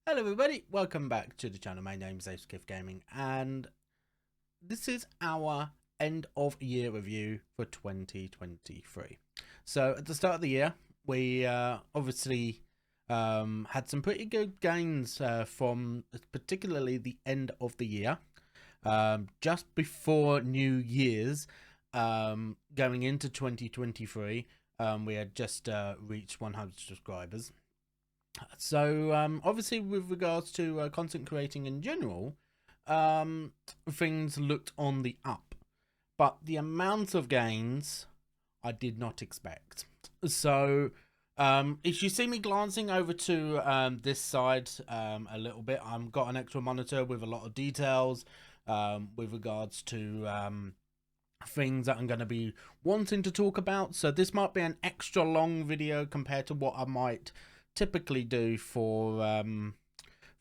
Hello everybody, welcome back to the channel. My name is Aceikith Gaming and this is our end of year review for 2023. So at the start of the year, we obviously had some pretty good gains from particularly the end of the year. Just before New Year's, going into 2023, we had just reached 100 subscribers. So obviously with regards to content creating in general, things looked on the up, but the amount of gains I did not expect. So if you see me glancing over to this side a little bit, I've got an extra monitor with a lot of details with regards to things that I'm going to be wanting to talk about. So this might be an extra long video compared to what I might typically do for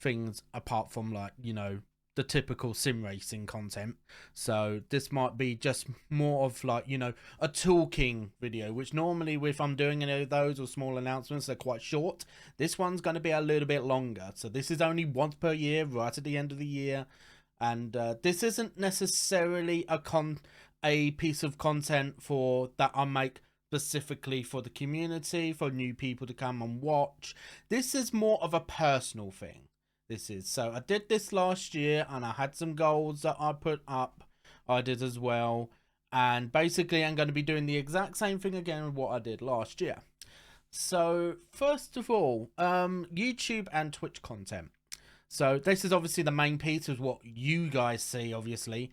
things apart from, like, you know, the typical sim racing content. So this might be just more of, like, you know, a talking video, which normally if I'm doing any of those or small announcements, they're quite short. This one's going to be a little bit longer. So this is only once per year, right at the end of the year. And this isn't necessarily a piece of content for that I make specifically for the community, for new people to come and watch. This is more of a personal thing. So I did this last year and I had some goals that I put up. I did as well, and basically I'm going to be doing the exact same thing again with what I did last year. So first of all, YouTube and Twitch content. So this is obviously the main piece of what you guys see, obviously.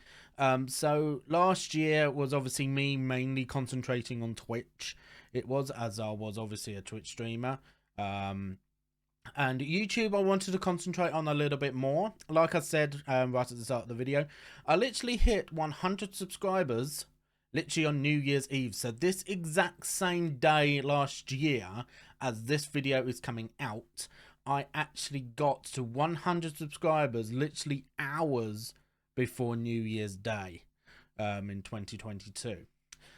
So last year was obviously me mainly concentrating on Twitch. It was, as I was obviously a Twitch streamer. And YouTube I wanted to concentrate on a little bit more. Like I said right at the start of the video, I literally hit 100 subscribers literally on New Year's Eve. So this exact same day last year as this video is coming out, I actually got to 100 subscribers literally hours before New Year's Day in 2022.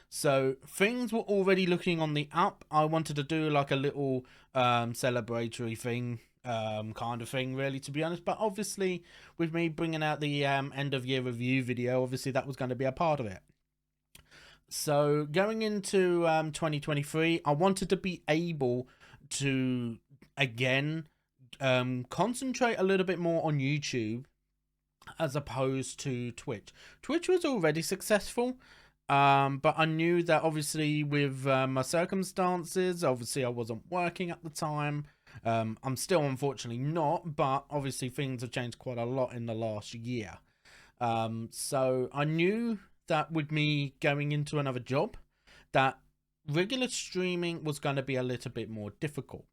So things were already looking on the up. I wanted to do like a little celebratory thing, kind of thing, really, to be honest. But obviously with me bringing out the end of year review video, obviously that was going to be a part of it. So going into 2023, I wanted to be able to again concentrate a little bit more on YouTube as opposed to Twitch. Twitch was already successful, but I knew that obviously with my circumstances, obviously I wasn't working at the time. I'm still unfortunately not, but obviously things have changed quite a lot in the last year. So I knew that with me going into another job, that regular streaming was going to be a little bit more difficult,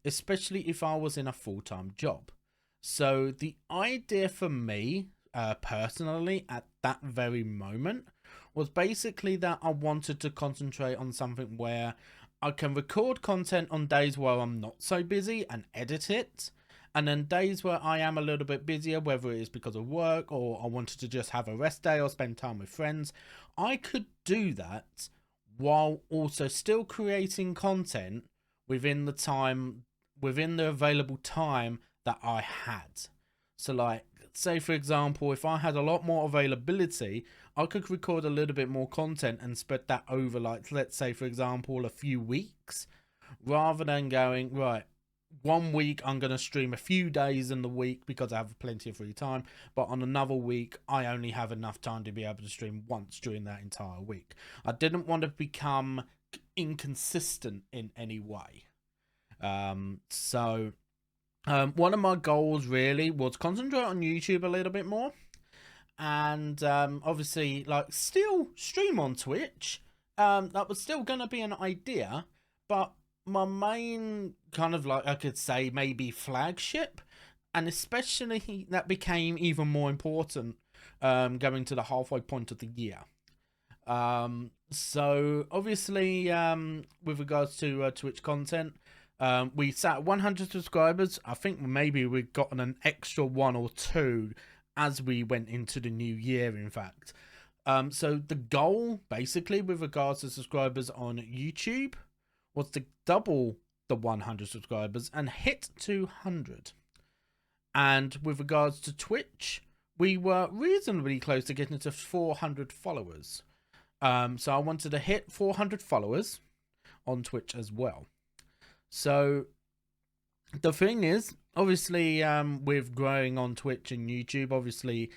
especially if I was in a full-time job. So the idea for me, personally, at that very moment, was basically that I wanted to concentrate on something where I can record content on days where I'm not so busy and edit it. And then days where I am a little bit busier, whether it is because of work or I wanted to just have a rest day or spend time with friends, I could do that while also still creating content within the available time that I had. So, like, say for example, if I had a lot more availability, I could record a little bit more content and spread that over, like, let's say for example, a few weeks, rather than going, right, 1 week I'm going to stream a few days in the week because I have plenty of free time, but on another week I only have enough time to be able to stream once during that entire week. I didn't want to become inconsistent in any way. So one of my goals really was concentrate on YouTube a little bit more, and obviously, like, still stream on Twitch. That was still going to be an idea, but my main kind of, like, I could say maybe flagship, and especially that became even more important going to the halfway point of the year. So obviously with regards to Twitch content, we sat at 100 subscribers. I think maybe we've gotten an extra 1 or 2 as we went into the new year, in fact. So the goal basically with regards to subscribers on YouTube was to double the 100 subscribers and hit 200. And with regards to Twitch, we were reasonably close to getting to 400 followers. So I wanted to hit 400 followers on Twitch as well. So the thing is, obviously, with growing on Twitch and YouTube, obviously,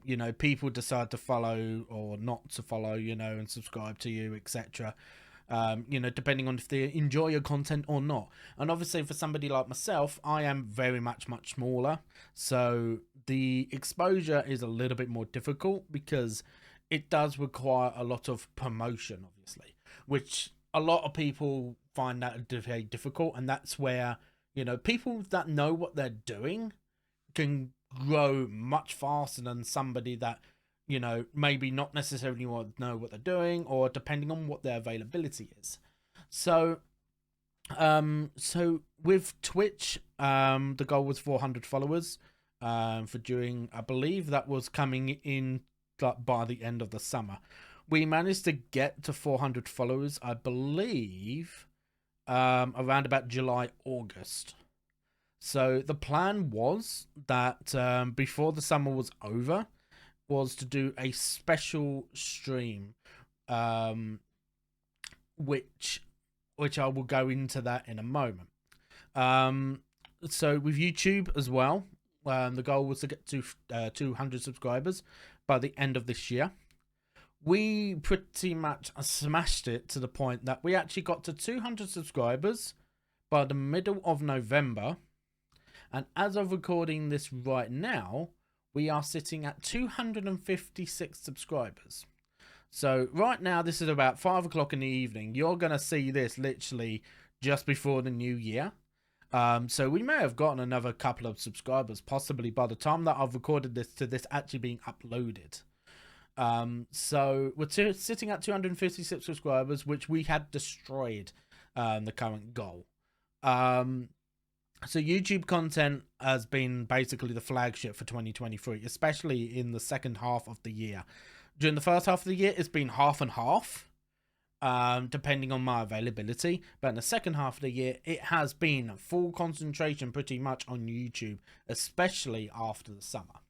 you know, people decide to follow or not to follow, you know, and subscribe to you, etc. You know, depending on if they enjoy your content or not. And obviously for somebody like myself, I am very much smaller, so the exposure is a little bit more difficult because it does require a lot of promotion, obviously, which a lot of people find that very difficult. And that's where, you know, people that know what they're doing can grow much faster than somebody that, you know, maybe not necessarily know what they're doing, or depending on what their availability is. So so with Twitch, the goal was 400 followers for during, I believe that was coming in by the end of the summer. We managed to get to 400 followers, I believe, around about July, August. So the plan was that before the summer was over, was to do a special stream, which I will go into that in a moment. So with YouTube as well, the goal was to get to 200 subscribers by the end of this year. We pretty much smashed it to the point that we actually got to 200 subscribers by the middle of November. And as of recording this right now, we are sitting at 256 subscribers. So right now, this is about 5 o'clock in the evening. You're going to see this literally just before the new year. So we may have gotten another couple of subscribers, possibly by the time that I've recorded this to this actually being uploaded. So we're sitting at 256 subscribers, which we had destroyed the current goal. So YouTube content has been basically the flagship for 2023, especially in the second half of the year. During the first half of the year, it's been half and half, depending on my availability. But in the second half of the year, it has been full concentration pretty much on YouTube, especially after the summer.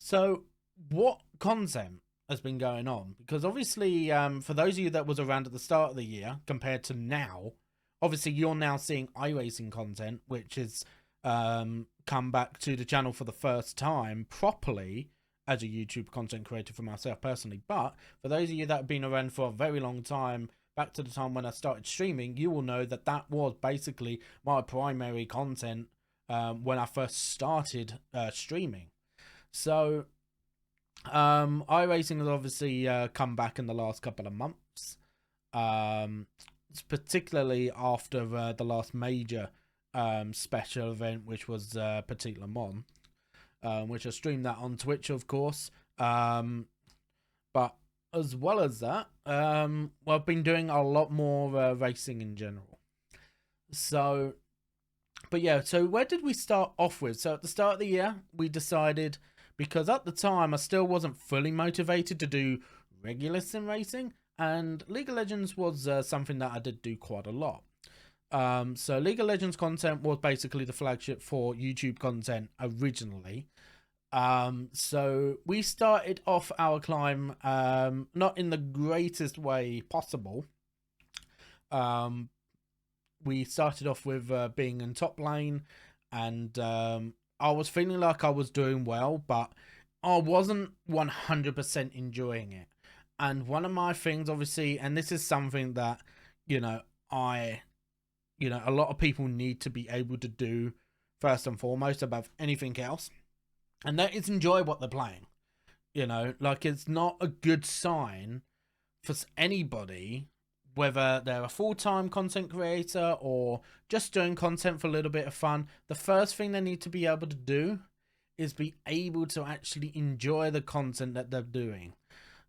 So what content has been going on? Because obviously, for those of you that was around at the start of the year compared to now, obviously you're now seeing iRacing content, which has come back to the channel for the first time properly as a YouTube content creator for myself personally. But for those of you that have been around for a very long time, back to the time when I started streaming, you will know that that was basically my primary content when I first started streaming. So iRacing has obviously come back in the last couple of months, particularly after the last major special event, which was Petit Le Mans, which I streamed that on Twitch, of course. But as well as that, well, I've been doing a lot more racing in general. So, but yeah, so where did we start off with? So at the start of the year, we decided, because at the time I still wasn't fully motivated to do regular sim racing, and League of Legends was something that I did do quite a lot. So League of Legends content was basically the flagship for YouTube content originally. So we started off our climb not in the greatest way possible. We started off with being in top lane, and I was feeling like I was doing well, but I wasn't 100% enjoying it. And one of my things, obviously, and this is something that, you know, a lot of people need to be able to do first and foremost above anything else, and that is enjoy what they're playing. You know, like, it's not a good sign for anybody, whether they're a full-time content creator or just doing content for a little bit of fun. The first thing they need to be able to do is be able to actually enjoy the content that they're doing.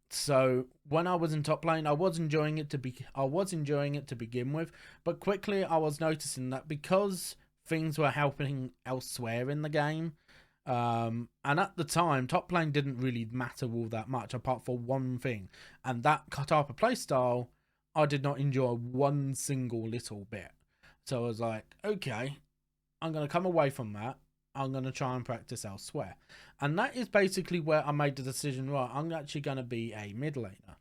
So when I was in top lane, I was enjoying it to begin with, but quickly I was noticing that because things were happening elsewhere in the game, and at the time top lane didn't really matter all that much, apart from one thing, and that type of playstyle I did not enjoy one single little bit. So I was like, okay, I'm gonna come away from that. I'm going to try and practice elsewhere. And that is basically where I made the decision, right, I'm actually going to be a mid laner.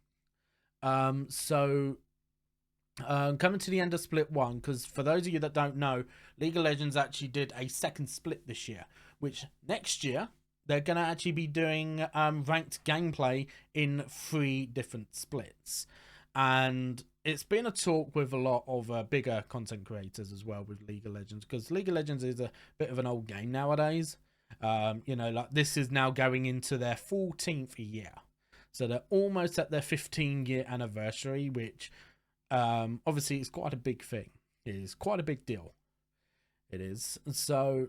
Coming to the end of Split 1, because for those of you that don't know, League of Legends actually did a second split this year, which next year, they're going to actually be doing ranked gameplay in 3 different splits. And it's been a talk with a lot of bigger content creators as well with League of Legends, because League of Legends is a bit of an old game nowadays. You know, like this is now going into their 14th year. So they're almost at their 15-year anniversary, which obviously it's quite a big thing. It is quite a big deal. It is. So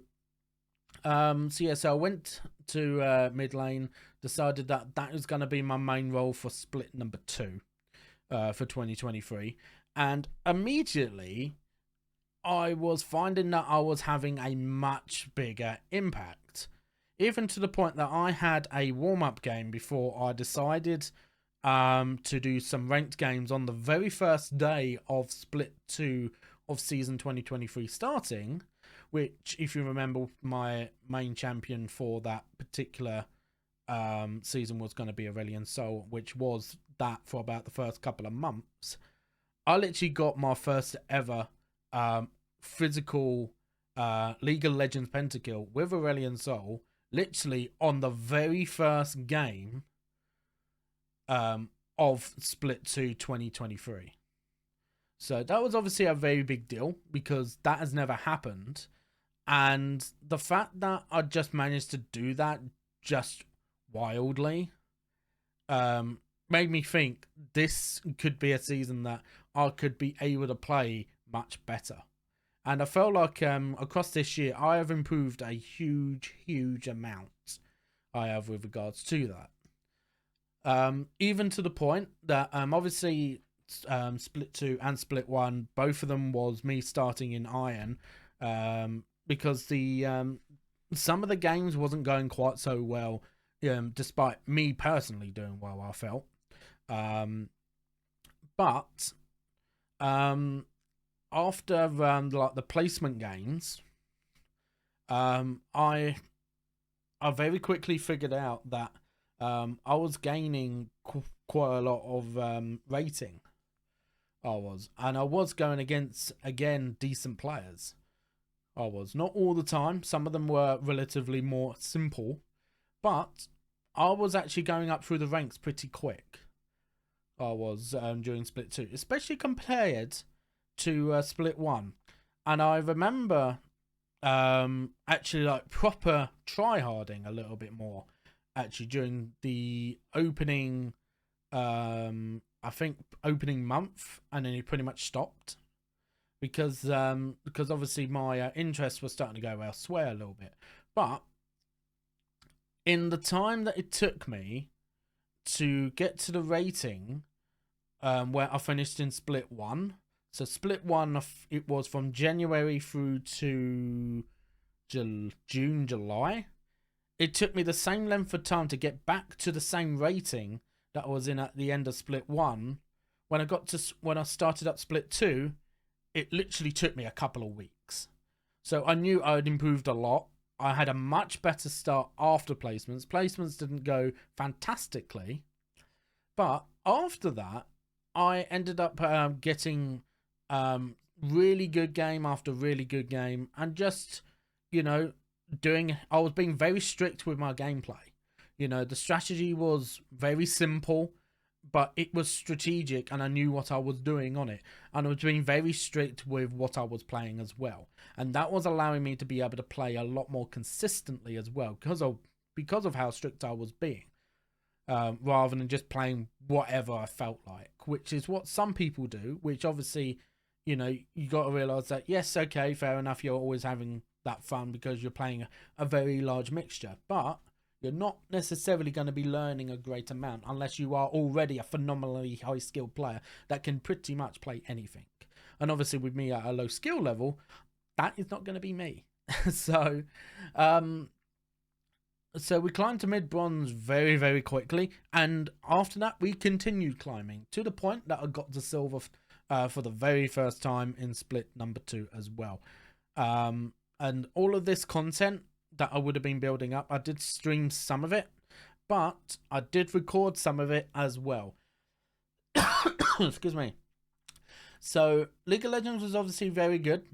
so I went to mid lane, decided that that was going to be my main role for split number 2 for 2023, and immediately I was finding that I was having a much bigger impact, even to the point that I had a warm-up game before I decided to do some ranked games on the very first day of split 2 of season 2023 starting, which, if you remember, my main champion for that particular season was going to be Aurelion Sol, which was that for about the first couple of months. I literally got my first ever physical League of Legends pentakill with Aurelion Sol literally on the very first game of Split 2 2023. So that was obviously a very big deal because that has never happened. And the fact that I just managed to do that just wildly made me think this could be a season that I could be able to play much better. And I felt like across this year, I have improved a huge amount. I have with regards to that. Even to the point that obviously Split 2 and Split 1, both of them was me starting in Iron, because the some of the games wasn't going quite so well, despite me personally doing well, I felt. But after like the placement games, I very quickly figured out that I was gaining quite a lot of rating. And I was going against, again, decent players. I was not all the time. Some of them were relatively more simple, but I was actually going up through the ranks pretty quick. I was during Split 2, especially compared to Split 1. And I remember actually like proper tryharding a little bit more actually during the opening I think opening month, and then he pretty much stopped because obviously my interest was starting to go elsewhere a little bit. But in the time that it took me to get to the rating where I finished in Split 1, so Split 1, it was from January through to June, July. It took me the same length of time to get back to the same rating that I was in at the end of Split 1. When I started up Split 2, it literally took me a couple of weeks. So I knew I had improved a lot. I had a much better start after placements. Placements didn't go fantastically, but after that, I ended up getting really good game after really good game, and just, you know, I was being very strict with my gameplay. You know, the strategy was very simple, but it was strategic, and I knew what I was doing on it. And I was being very strict with what I was playing as well. And that was allowing me to be able to play a lot more consistently as well, because of how strict I was being. Rather than just playing whatever I felt like, which is what some people do, which obviously, you know, you got to realise that, yes, okay, fair enough, you're always having that fun because you're playing a very large mixture, but you're not necessarily going to be learning a great amount unless you are already a phenomenally high skilled player that can pretty much play anything. And obviously with me at a low skill level, that is not going to be me. So we climbed to mid bronze very quickly, and after that we continued climbing to the point that I got to silver for the very first time in Split number 2 as well. And all of this content that I would have been building up. I did stream some of it, but I did record some of it as well. Excuse me. So League of Legends was obviously very good.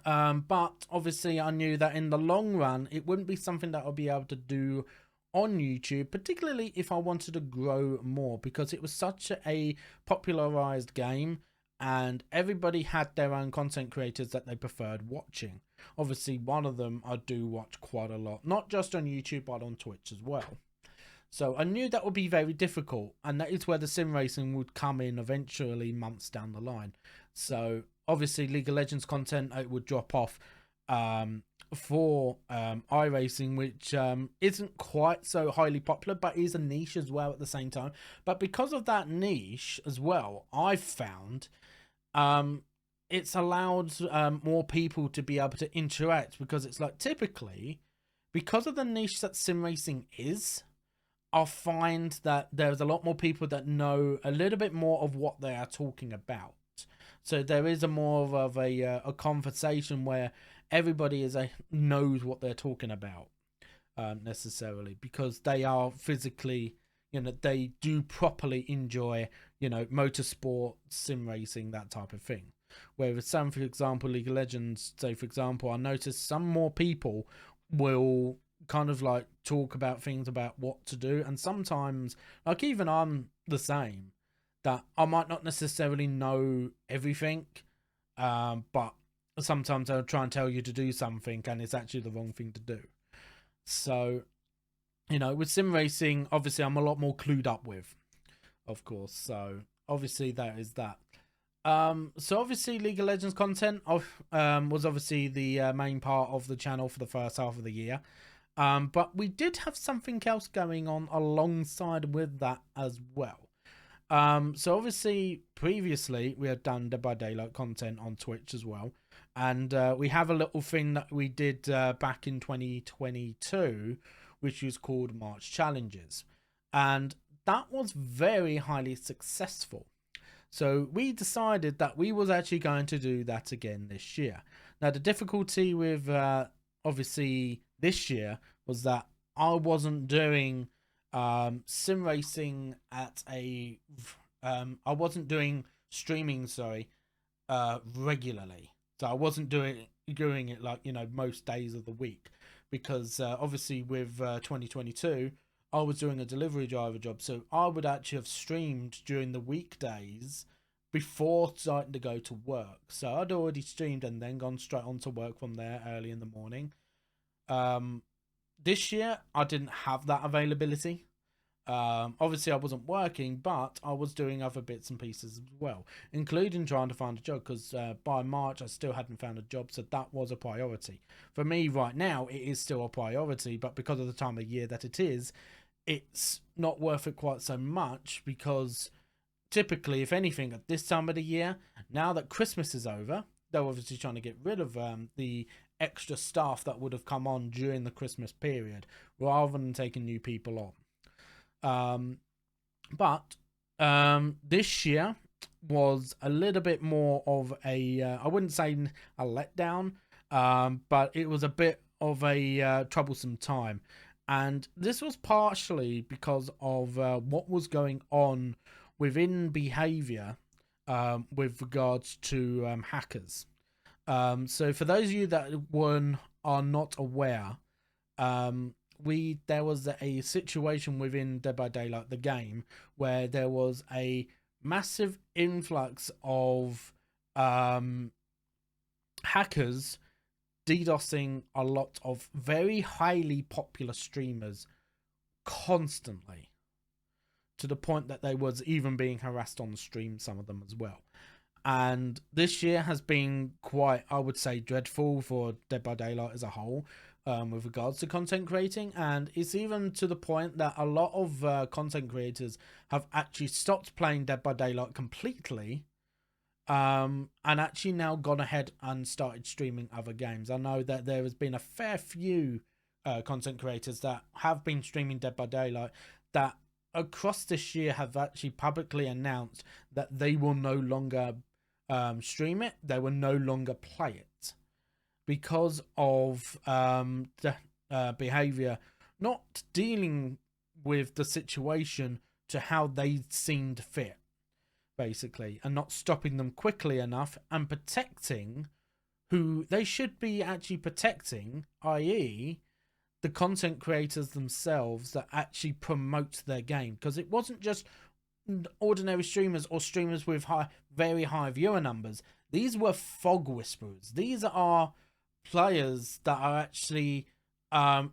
But obviously I knew that in the long run, it wouldn't be something that I'll be able to do on YouTube, particularly if I wanted to grow more, because it was such a popularized game and everybody had their own content creators that they preferred watching. Obviously, one of them I do watch quite a lot, not just on YouTube, but on Twitch as well. So I knew that would be very difficult, and that is where the sim racing would come in eventually months down the line. So obviously League of Legends content, it would drop off for iRacing, which isn't quite so highly popular, but is a niche as well at the same time. But because of that niche as well, I've found it's allowed more people to be able to interact, because it's like, typically, because of the niche that sim racing is, I find that there's a lot more people that know a little bit more of what they are talking about. So there is a more of a conversation where everybody knows what they're talking about, necessarily, because they are physically, they do properly enjoy, motorsport, sim racing, that type of thing. Whereas some, for example, League of Legends, say for example, I noticed some more people will kind of like talk about things about what to do, and sometimes, like, even I'm the same, that I might not necessarily know everything, but sometimes I'll try and tell you to do something and it's actually the wrong thing to do. So, with sim racing, obviously I'm a lot more clued up with, of course. So obviously that is that. So obviously League of Legends content was obviously the main part of the channel for the first half of the year. But we did have something else going on alongside with that as well. So obviously previously we had done Dead by Daylight content on Twitch as well, and we have a little thing that we did back in 2022, which was called March Challenges, and that was very highly successful. So we decided that we was actually going to do that again this year. Now the difficulty with obviously this year was that I wasn't doing sim racing at a I wasn't doing streaming, sorry, regularly. So I wasn't doing it like, most days of the week, because obviously with 2022 I was doing a delivery driver job, so I would actually have streamed during the weekdays before starting to go to work. So I'd already streamed and then gone straight on to work from there early in the morning. This year I didn't have that availability. Obviously I wasn't working, but I was doing other bits and pieces as well, including trying to find a job, because by March I still hadn't found a job, so that was a priority. For me right now, it is still a priority, but because of the time of year that it is, it's not worth it quite so much, because typically, if anything, at this time of the year, now that Christmas is over, they're obviously trying to get rid of the extra staff that would have come on during the Christmas period, rather than taking new people on. But this year was a little bit more of a I wouldn't say a letdown, but it was a bit of a troublesome time, and this was partially because of what was going on within behavior with regards to hackers. So for those of you that are not aware, there was a situation within Dead by Daylight, the game, where there was a massive influx of hackers DDoSing a lot of very highly popular streamers constantly, to the point that they was even being harassed on the stream, some of them as well. And this year has been quite, I would say, dreadful for Dead by Daylight as a whole, with regards to content creating. And it's even to the point that a lot of content creators have actually stopped playing Dead by Daylight completely, and actually now gone ahead and started streaming other games. I know that there has been a fair few content creators that have been streaming Dead by Daylight that across this year have actually publicly announced that they will no longer stream it, they will no longer play it. because of the behavior, not dealing with the situation to how they seemed fit, basically, and not stopping them quickly enough and protecting who they should be actually protecting, i.e., the content creators themselves that actually promote their game. Because it wasn't just ordinary streamers or streamers with very high viewer numbers. These were fog whisperers. These are players that are actually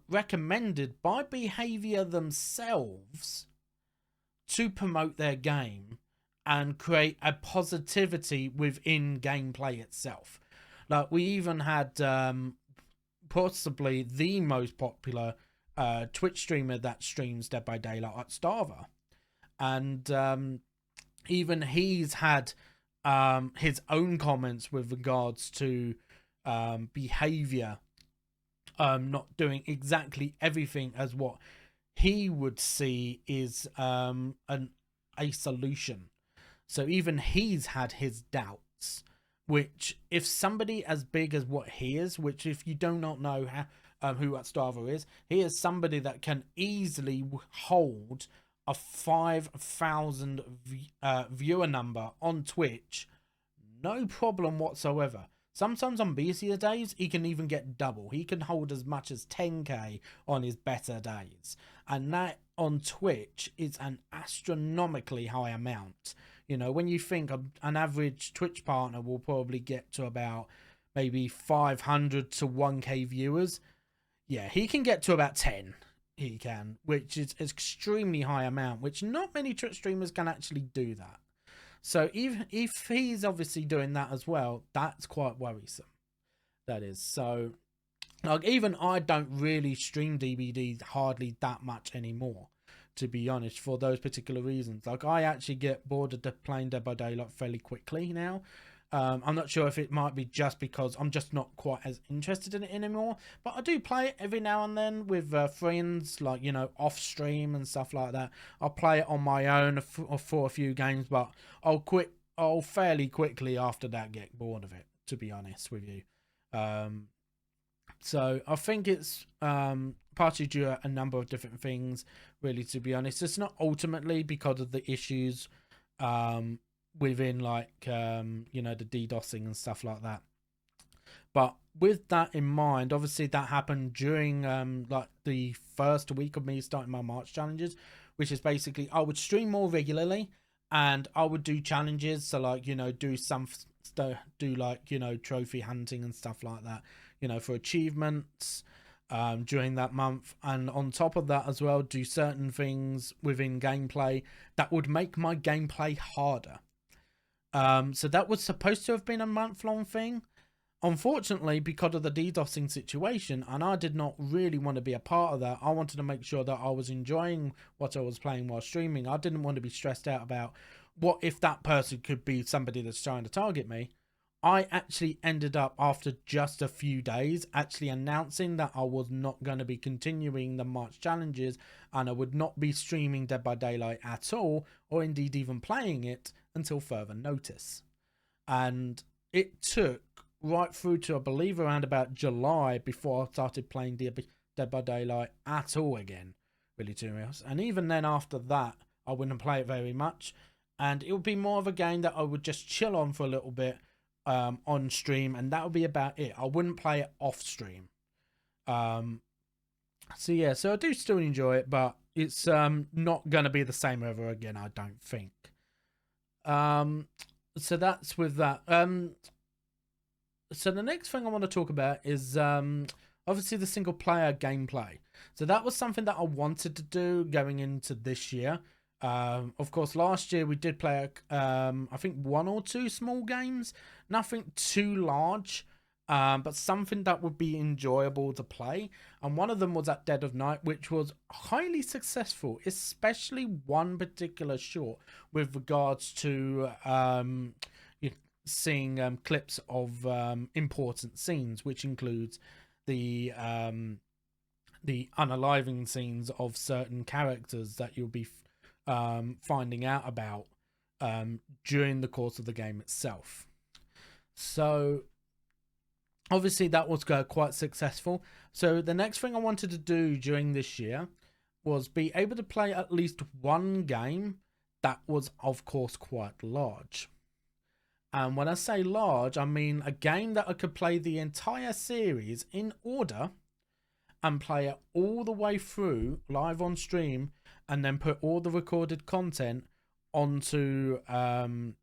recommended by behavior themselves to promote their game and create a positivity within gameplay itself. Like, we even had possibly the most popular Twitch streamer that streams Dead by Daylight at Starver, and even he's had his own comments with regards to behavior, not doing exactly everything as what he would see is a solution. So even he's had his doubts, which, if somebody as big as what he is, which, if you do not know who Starver is, he is somebody that can easily hold a 5,000 viewer number on Twitch, no problem whatsoever. Sometimes on busier days, he can even get double. He can hold as much as 10k on his better days. And that on Twitch is an astronomically high amount. You know, when you think an average Twitch partner will probably get to about maybe 500 to 1k viewers, yeah, he can get to about 10. He can, which is an extremely high amount, which not many Twitch streamers can actually do that. So if he's obviously doing that as well, that's quite worrisome. That is. So, like, even I don't really stream DBD hardly that much anymore, to be honest, for those particular reasons. Like, I actually get bored of playing Dead by Daylight fairly quickly now. I'm not sure if it might be just because I'm just not quite as interested in it anymore, but I do play it every now and then with friends, like, you know, off stream and stuff like that. I'll play it on my own for a few games, but I'll fairly quickly after that get bored of it, to be honest with you. So I think it's partly due to a number of different things, really, to be honest. It's not ultimately because of the issues within, like, you know, the DDoSing and stuff like that. But with that in mind, obviously that happened during like the first week of me starting my March challenges, which is basically I would stream more regularly and I would do challenges. So, like, you know, do like, you know, trophy hunting and stuff like that, you know, for achievements during that month. And on top of that as well, do certain things within gameplay that would make my gameplay harder. So that was supposed to have been a month-long thing. Unfortunately, because of the DDoSing situation, and I did not really want to be a part of that, I wanted to make sure that I was enjoying what I was playing while streaming. I didn't want to be stressed out about what if that person could be somebody that's trying to target me. I actually ended up, after just a few days, actually announcing that I was not going to be continuing the March challenges and I would not be streaming Dead by Daylight at all, or indeed even playing it until further notice. And it took right through to, I believe, around about July before I started playing Dead by Daylight at all again, really, to be honest. And even then, after that, I wouldn't play it very much, and it would be more of a game that I would just chill on for a little bit on stream, and that would be about it. I wouldn't play it off stream. So yeah, so I do still enjoy it, but it's not gonna be the same ever again, I don't think. So that's with that. So the next thing I want to talk about is obviously the single player gameplay. So that was something that I wanted to do going into this year. Of course, last year we did play, I think, 1 or 2 small games, nothing too large, but something that would be enjoyable to play. And one of them was at Dead of Night, which was highly successful, especially one particular short with regards to seeing clips of important scenes, which includes the unaliving scenes of certain characters that you'll be finding out about during the course of the game itself. So obviously that was quite successful. So the next thing I wanted to do during this year was be able to play at least one game that was, of course, quite large. And when I say large, I mean a game that I could play the entire series in order and play it all the way through live on stream, and then put all the recorded content onto the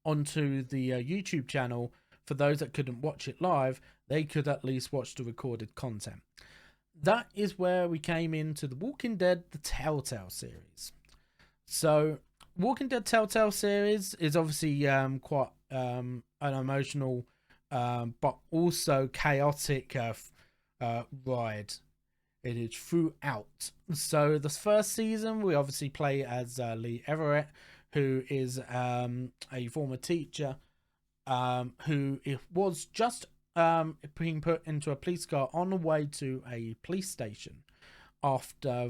YouTube channel. For those that couldn't watch it live, they could at least watch the recorded content. That is where we came into the Walking Dead, the Telltale series. So Walking Dead Telltale series is obviously quite an emotional but also chaotic ride. It is throughout. So the first season we obviously play as Lee Everett, who is a former teacher who was just being put into a police car on the way to a police station after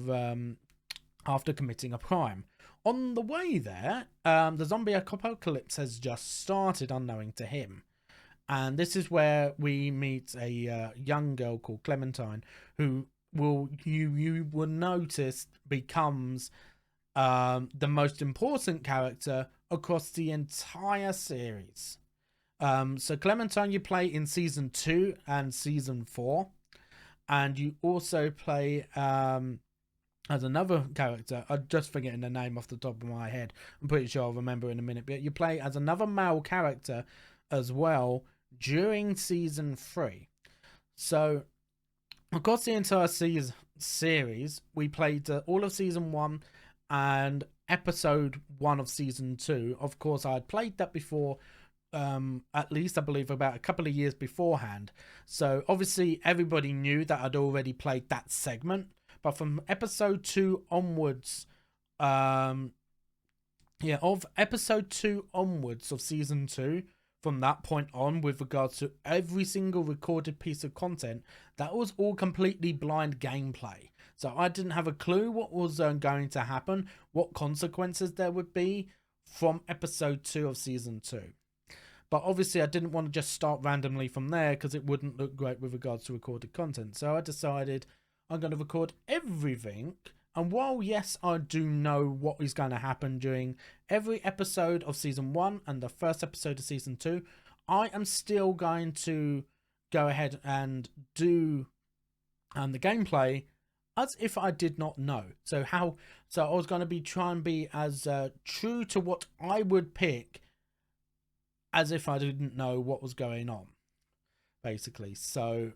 committing a crime. On the way there, the zombie apocalypse has just started, unknowing to him. And this is where we meet a young girl called Clementine, who you will notice becomes the most important character across the entire series. So Clementine you play in season 2 and season 4, and you also play as another character. I'm just forgetting the name off the top of my head. I'm pretty sure I'll remember in a minute. But you play as another male character as well during season 3. So across the entire series, we played all of season 1 and episode 1 of season 2. Of course, I had played that before, at least I believe about a couple of years beforehand. So obviously everybody knew that I'd already played that segment. But from episode 2 onwards, of episode 2 onwards of season 2, from that point on, with regards to every single recorded piece of content, that was all completely blind gameplay. So I didn't have a clue what was going to happen, what consequences there would be from episode 2 of season 2. But obviously I didn't want to just start randomly from there, because it wouldn't look great with regards to recorded content. So I decided I'm going to record everything. And while, yes, I do know what is going to happen during every episode of season 1 and the first episode of season 2, I am still going to go ahead and do the gameplay as if I did not know. So I was going to try and be as true to what I would pick as if I didn't know what was going on, basically. So,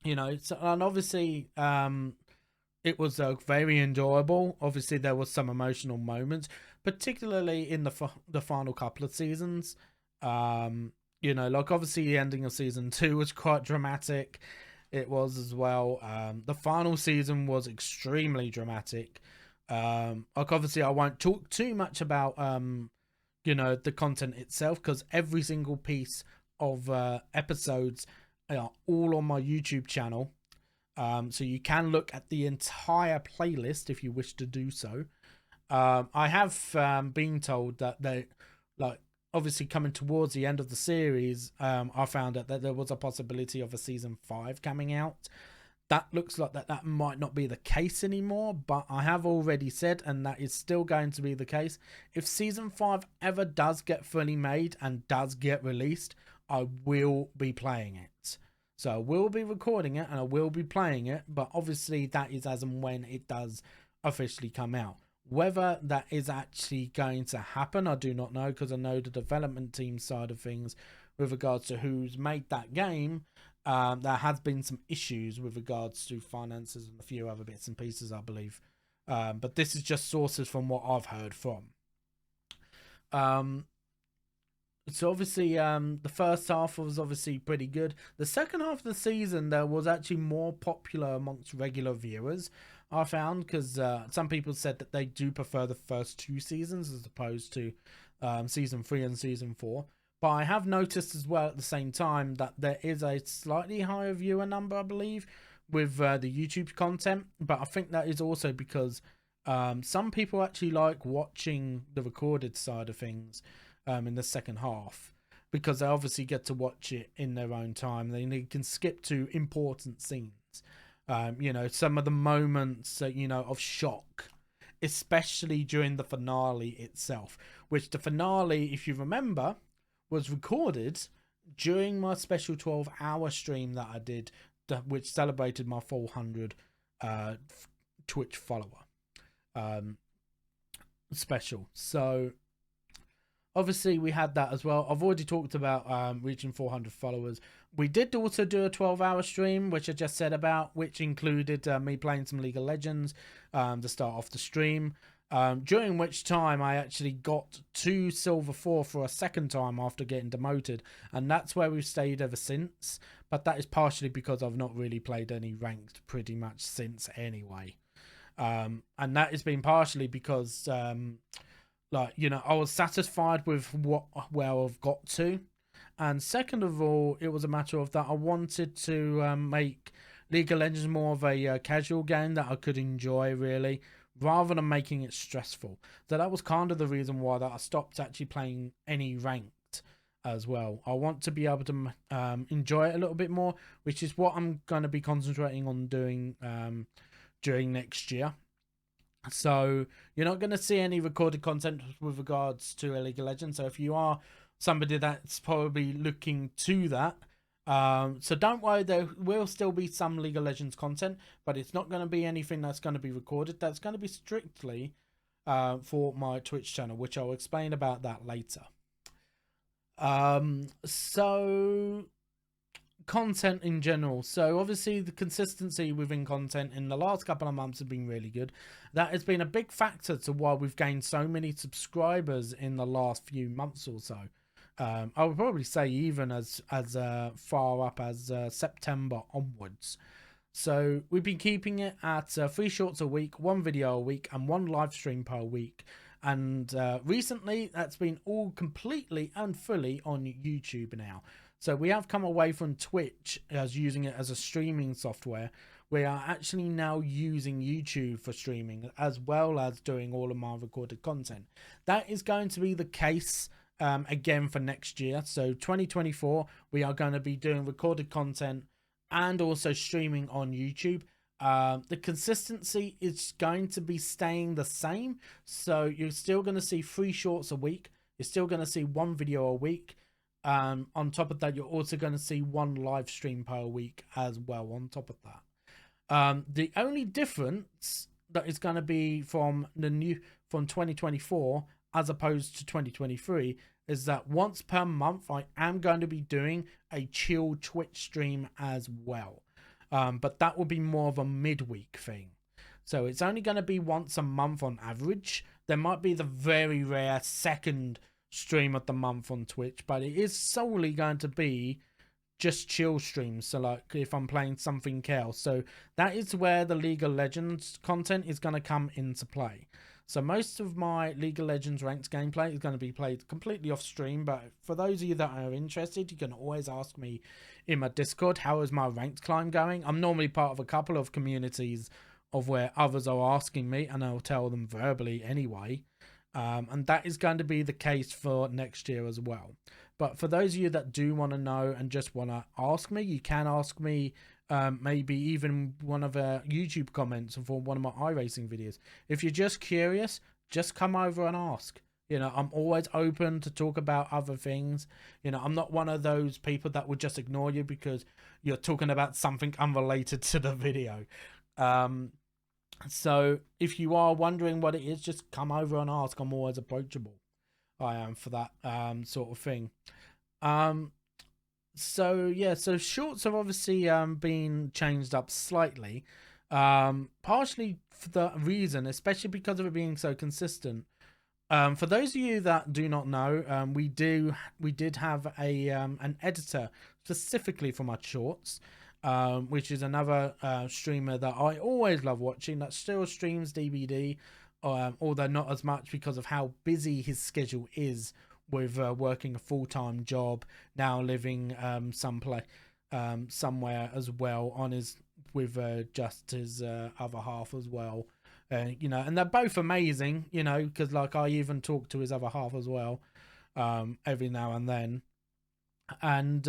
and obviously, it was very enjoyable. Obviously, there was some emotional moments, particularly in the final couple of seasons. Obviously the ending of season 2 was quite dramatic. It was as well. The final season was extremely dramatic. Obviously I won't talk too much about the content itself, because every single piece of episodes are all on my YouTube channel. So you can look at the entire playlist if you wish to do so. I have been told that they, obviously coming towards the end of the series, I found out that there was a possibility of a season 5 coming out. That looks like that might not be the case anymore, but I have already said, and that is still going to be the case, if season 5 ever does get fully made and does get released, I will be playing it. So I will be recording it and I will be playing it, but obviously that is as and when it does officially come out. Whether that is actually going to happen, I do not know, because I know the development team side of things with regards to who's made that game, there has been some issues with regards to finances and a few other bits and pieces, I believe. But this is just sources from what I've heard from. So obviously, the first half was obviously pretty good. The second half of the season, there was actually more popular amongst regular viewers, I found, because some people said that they do prefer the first 2 seasons as opposed to season 3 and season 4. But I have noticed as well at the same time that there is a slightly higher viewer number, I believe, with the YouTube content. But I think that is also because some people actually like watching the recorded side of things in the second half, because they obviously get to watch it in their own time. They can skip to important scenes. You know, some of the moments, you know, of shock, especially during the finale itself, which the finale, if you remember, was recorded during my special 12-hour stream that I did, which celebrated my 400 Twitch follower special. So obviously we had that as well. I've already talked about reaching 400 followers. We did also do a 12-hour stream, which I just said about, which included me playing some League of Legends to start off the stream, during which time I actually got to Silver 4 for a second time after getting demoted, and that's where we've stayed ever since. But that is partially because I've not really played any ranked pretty much since anyway, and that has been partially because like, you know, I was satisfied with where I've got to. And second of all, it was a matter of that I wanted to make League of Legends more of a casual game that I could enjoy, really, rather than making it stressful. So that was kind of the reason why that I stopped actually playing any ranked as well. I want to be able to enjoy it a little bit more, which is what I'm going to be concentrating on doing during next year. So you're not going to see any recorded content with regards to a League of Legends. So if you are somebody that's probably looking to that, so don't worry, there will still be some League of Legends content, but it's not going to be anything that's going to be recorded. That's going to be strictly for my Twitch channel, which I'll explain about that later. So content in general. So obviously the consistency within content in the last couple of months has been really good. That has been a big factor to why we've gained so many subscribers in the last few months or so. I would probably say even as far up as September onwards. So we've been keeping it at 3 shorts a week, 1 video a week, and 1 live stream per week. And recently that's been all completely and fully on YouTube now. So we have come away from Twitch as using it as a streaming software. We are actually now using YouTube for streaming, as well as doing all of my recorded content. That is going to be the case again for next year. So 2024, we are going to be doing recorded content and also streaming on YouTube. The consistency is going to be staying the same. So you're still going to see 3 shorts a week. You're still going to see 1 video a week. On top of that, you're also going to see 1 live stream per week as well on top of that. The only difference that is going to be from 2024 as opposed to 2023 is that once per month I am going to be doing a chill Twitch stream as well. But that will be more of a midweek thing. So it's only going to be once a month on average. There might be the very rare second stream of the month on Twitch, but it is solely going to be just chill streams. So like if I'm playing something else, so that is where the League of Legends content is going to come into play. So most of my League of Legends ranked gameplay is going to be played completely off stream, but for those of you that are interested, you can always ask me in my Discord, how is my ranked climb going? I'm normally part of a couple of communities of where others are asking me, and I'll tell them verbally anyway. And that is going to be the case for next year as well. But for those of you that do want to know and just want to ask me, you can ask me maybe even one of the YouTube comments for one of my iRacing videos. If you're just curious, just come over and ask. You know, I'm always open to talk about other things. You know, I'm not one of those people that would just ignore you because you're talking about something unrelated to the video. So if you are wondering what it is, just come over and ask. I'm always approachable. I am for that sort of thing. So yeah, so shorts have obviously been changed up slightly, partially for the reason, especially because of it being so consistent. For those of you that do not know, we did have a an editor specifically for my shorts, which is another streamer that I always love watching, that still streams DBD, although not as much because of how busy his schedule is with working a full-time job, now living somewhere as well on his with just his other half as well. You know, and they're both amazing, you know, because like I even talk to his other half as well every now and then. And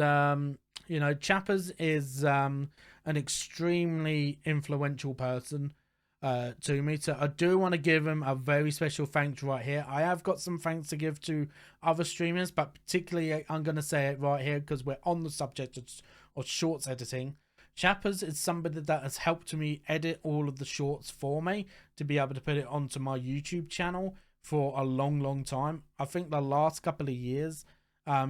you know, Chappers is an extremely influential person to me, so I do want to give him a very special thanks right here. I have got some thanks to give to other streamers, but particularly I'm going to say it right here because we're on the subject of shorts editing. Chappers is somebody that has helped me edit all of the shorts for me to be able to put it onto my YouTube channel for a long time. I think the last couple of years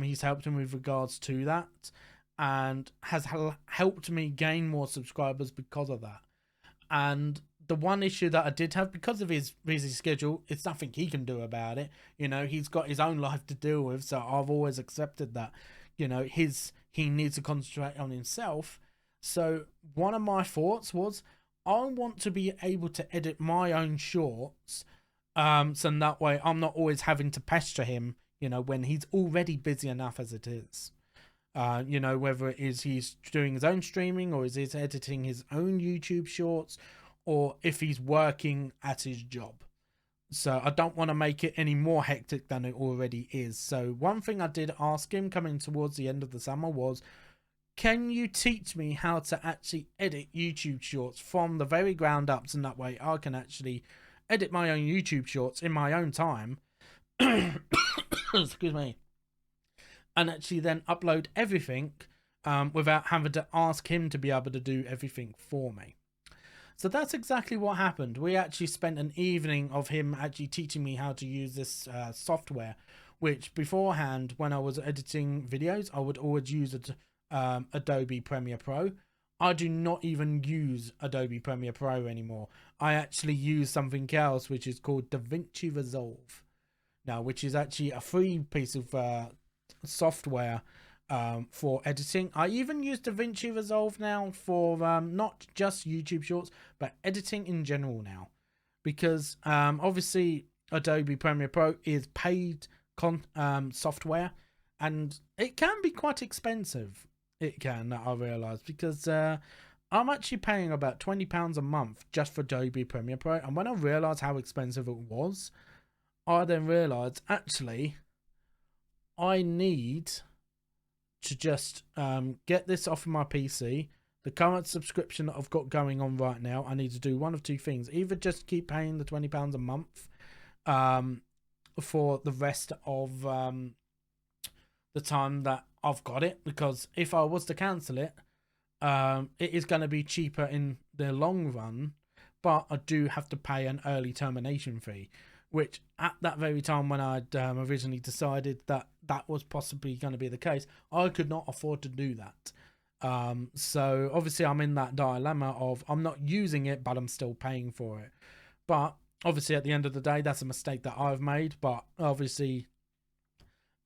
he's helped me with regards to that, and has helped me gain more subscribers because of that. And the one issue that I did have, because of his busy schedule, it's nothing he can do about it. You know, he's got his own life to deal with, so I've always accepted that. You know, he needs to concentrate on himself. So one of my thoughts was, I want to be able to edit my own shorts, so that way I'm not always having to pester him, you know, when he's already busy enough as it is. You know, whether it is he's doing his own streaming, or is he's editing his own YouTube shorts, or if he's working at his job. So I don't want to make it any more hectic than it already is. So one thing I did ask him coming towards the end of the summer was, can you teach me how to actually edit YouTube shorts from the very ground up, so that way I can actually edit my own YouTube shorts in my own time. Excuse me. And actually then upload everything without having to ask him to be able to do everything for me. So that's exactly what happened. We actually spent an evening of him actually teaching me how to use this software, which beforehand, when I was editing videos, I would always use Adobe Premiere Pro. I do not even use Adobe Premiere Pro anymore. I actually use something else, which is called DaVinci Resolve. Now, which is actually a free piece of software for editing. I even use DaVinci Resolve now for not just YouTube shorts, but editing in general now, because obviously Adobe Premiere Pro is paid software, and it can be quite expensive. It can, I realise, because I'm actually paying about £20 a month just for Adobe Premiere Pro, and when I realised how expensive it was, I then realised actually I need to just get this off of my PC. The current subscription that I've got going on right now, I need to do one of two things: either just keep paying the £20 a month for the rest of the time that I've got it, because if I was to cancel it, it is going to be cheaper in the long run, but I do have to pay an early termination fee, which at that very time when I'd originally decided that that was possibly going to be the case, I could not afford to do that. So obviously I'm in that dilemma of I'm not using it, but I'm still paying for it. But obviously at the end of the day, that's a mistake that I've made. But obviously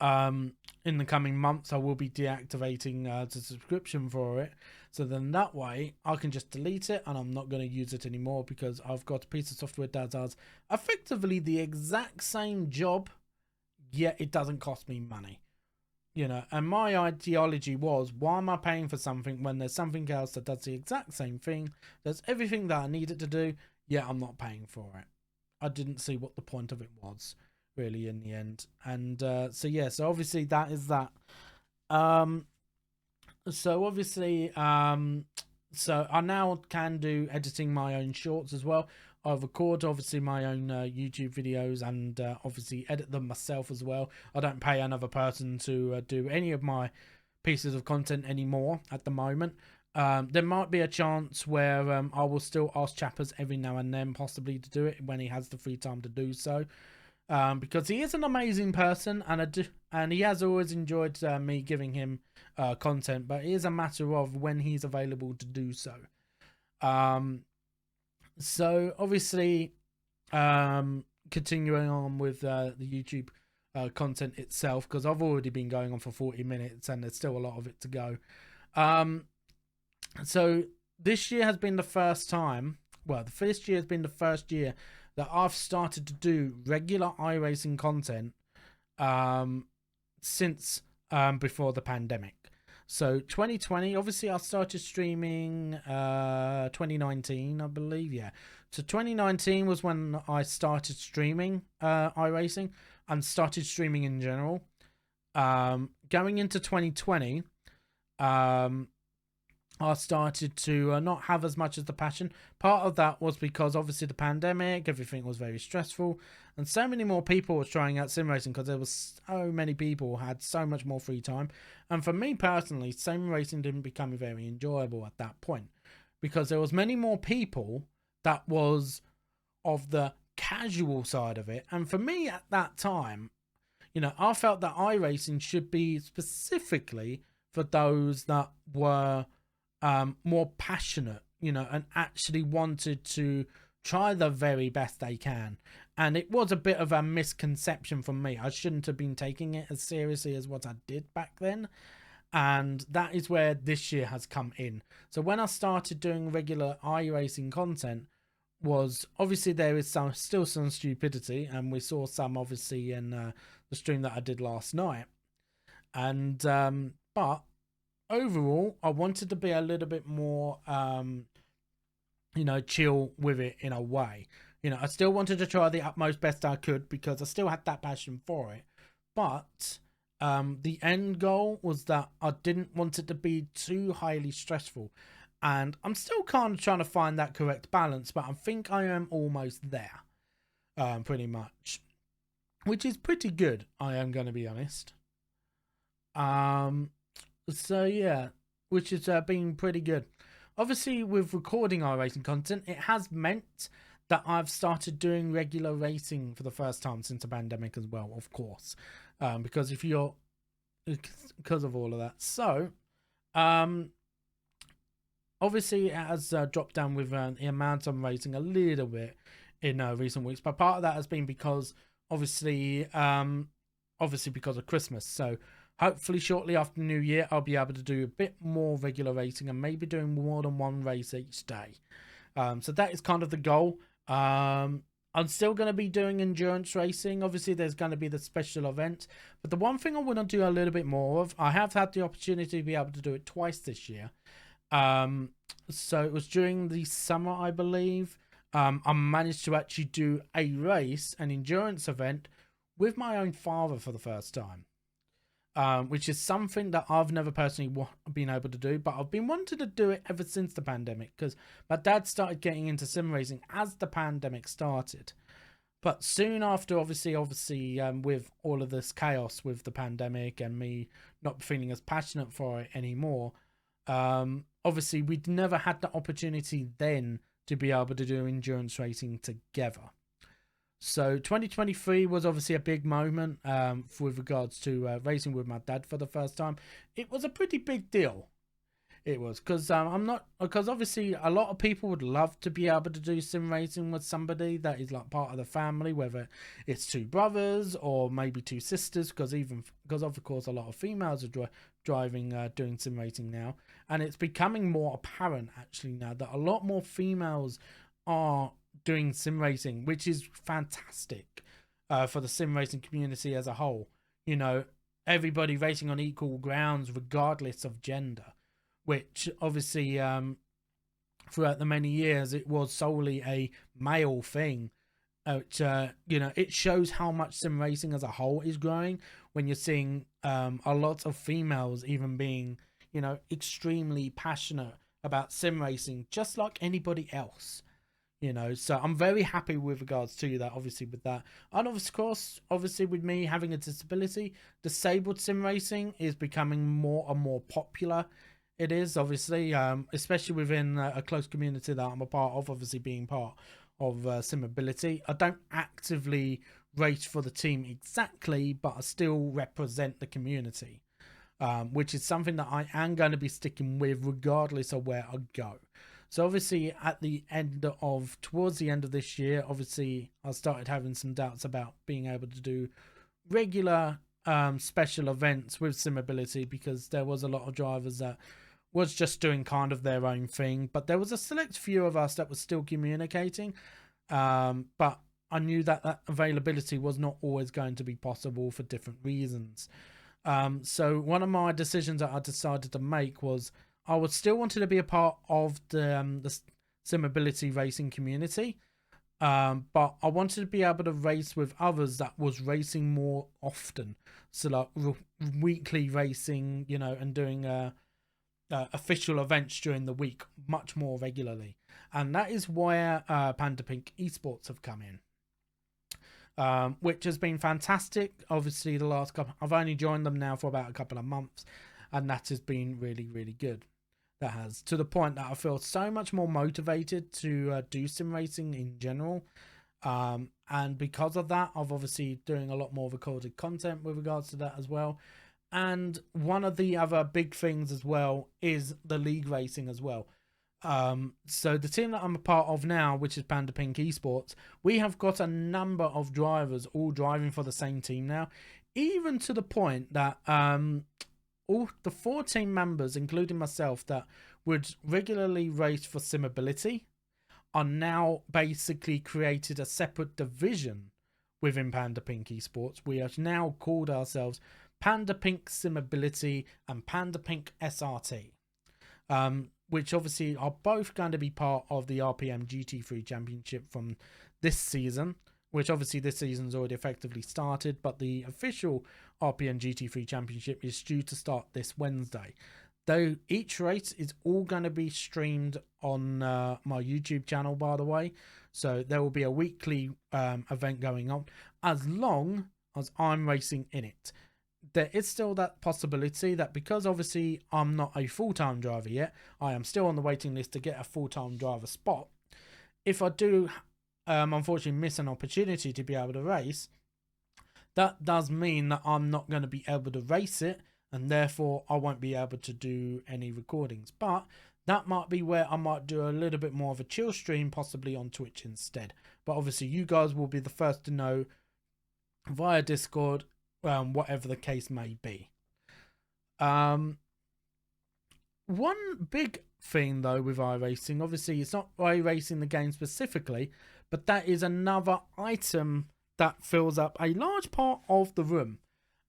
in the coming months, I will be deactivating the subscription for it. So then that way I can just delete it, and I'm not going to use it anymore, because I've got a piece of software that does effectively the exact same job, yet it doesn't cost me money. You know, and my ideology was, why am I paying for something when there's something else that does the exact same thing, does everything that I need it to do, yet I'm not paying for it? I didn't see what the point of it was, really, in the end. And so yeah, so obviously that is that. So obviously so I now can do editing my own shorts as well. I record obviously my own YouTube videos, and obviously edit them myself as well. I don't pay another person to do any of my pieces of content anymore at the moment. There might be a chance where I will still ask Chappers every now and then possibly to do it when he has the free time to do so, because he is an amazing person, and he has always enjoyed me giving him content, but it is a matter of when he's available to do so. So obviously continuing on with the YouTube content itself, because I've already been going on for 40 minutes and there's still a lot of it to go. So this year has been the first time, well, the first year has been the first year that I've started to do regular iRacing content since before the pandemic. So 2020, obviously I started streaming 2019, I believe, yeah. So 2019 was when I started streaming iRacing and started streaming in general. Going into 2020, um, I started to not have as much as the passion. Part of that was because obviously the pandemic, everything was very stressful, and so many more people were trying out sim racing because there was so many people had so much more free time. And for me personally, sim racing didn't become very enjoyable at that point because there was many more people that was of the casual side of it. And for me at that time, I felt that iRacing should be specifically for those that were more passionate, and actually wanted to try the very best they can. And it was a bit of a misconception from me. I shouldn't have been taking it as seriously as what I did back then. And that is where this year has come in. So when I started doing regular iRacing content, was obviously there is still some stupidity, and we saw some obviously in the stream that I did last night. And but overall, I wanted to be a little bit more, chill with it in a way. I still wanted to try the utmost best I could because I still had that passion for it. But the end goal was that I didn't want it to be too highly stressful. And I'm still kind of trying to find that correct balance, but I think I am almost there, pretty much. Which is pretty good, I am going to be honest. So yeah, which has been pretty good. Obviously, with recording our racing content, it has meant that I've started doing regular racing for the first time since the pandemic as well, of course. Because of all of that. So, obviously it has dropped down with the amount I'm racing a little bit in recent weeks. But part of that has been because, obviously because of Christmas. So, hopefully shortly after New Year, I'll be able to do a bit more regular racing and maybe doing more than one race each day. So that is kind of the goal. I'm still going to be doing endurance racing. Obviously, there's going to be the special event. But the one thing I want to do a little bit more of, I have had the opportunity to be able to do it twice this year. So it was during the summer, I believe. I managed to actually do a race, an endurance event, with my own father for the first time. Which is something that I've never personally been able to do, but I've been wanting to do it ever since the pandemic, because my dad started getting into sim racing as the pandemic started. But soon after, obviously, with all of this chaos with the pandemic and me not feeling as passionate for it anymore, obviously we'd never had the opportunity then to be able to do endurance racing together. So 2023 was obviously a big moment with regards to racing with my dad for the first time. It was a pretty big deal. It was because obviously a lot of people would love to be able to do sim racing with somebody that is like part of the family, whether it's two brothers or maybe two sisters, because of course a lot of females are driving doing sim racing now, and it's becoming more apparent actually now that a lot more females are doing sim racing, which is fantastic for the sim racing community as a whole. Everybody racing on equal grounds regardless of gender, which obviously throughout the many years it was solely a male thing. It shows how much sim racing as a whole is growing when you're seeing a lot of females even being extremely passionate about sim racing, just like anybody else. So I'm very happy with regards to that, obviously, with that. And of course, obviously, with me having a disability, disabled sim racing is becoming more and more popular. It is, obviously, especially within a close community that I'm a part of, obviously being part of Simability. I don't actively race for the team exactly, but I still represent the community, which is something that I am going to be sticking with regardless of where I go. So obviously towards the end of this year, obviously I started having some doubts about being able to do regular special events with Simability, because there was a lot of drivers that was just doing kind of their own thing, but there was a select few of us that was still communicating, but I knew that availability was not always going to be possible for different reasons. So one of my decisions that I decided to make was I would still wanted to be a part of the Simability racing community, But I wanted to be able to race with others that was racing more often. So like weekly racing, you know, and doing official events during the week much more regularly. And that is where Panda Pink Esports have come in. Which has been fantastic. Obviously, the last couple, I've only joined them now for about a couple of months, and that has been really, really good. That has, to the point that I feel so much more motivated to do sim racing in general. And because of that, I've obviously doing a lot more recorded content with regards to that as well. And one of the other big things as well is the league racing as well. So the team that I'm a part of now, which is Panda Pink Esports, we have got a number of drivers all driving for the same team now, even to the point that all the 4 team members, including myself, that would regularly race for Simability, are now basically created a separate division within Panda Pink Esports. We have now called ourselves Panda Pink Simability and Panda Pink SRT. Which obviously are both going to be part of the RPM GT3 Championship from this season, which obviously this season's already effectively started, but the official RPM GT3 Championship is due to start this Wednesday. Though each race is all going to be streamed on my YouTube channel, by the way, so there will be a weekly event going on, as long as I'm racing in it. There is still that possibility that because obviously I'm not a full-time driver yet, I am still on the waiting list to get a full-time driver spot. If I do unfortunately miss an opportunity to be able to race, that does mean that I'm not going to be able to race it, and therefore I won't be able to do any recordings. But that might be where I might do a little bit more of a chill stream, possibly on Twitch instead. But obviously you guys will be the first to know via Discord, whatever the case may be. One big thing though with iRacing, obviously it's not iRacing the game specifically, but that is another item that fills up a large part of the room.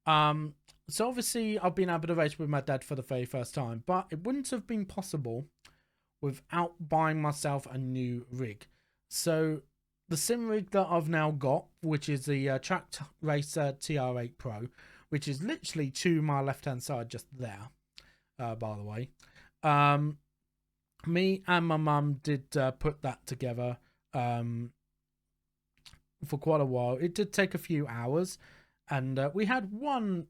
So obviously I've been able to race with my dad for the very first time, but it wouldn't have been possible without buying myself a new rig. So the sim rig that I've now got, which is the Track Racer TR8 Pro, which is literally to my left hand side just there, by the way. Me and my mum did put that together for quite a while. It did take a few hours, and we had one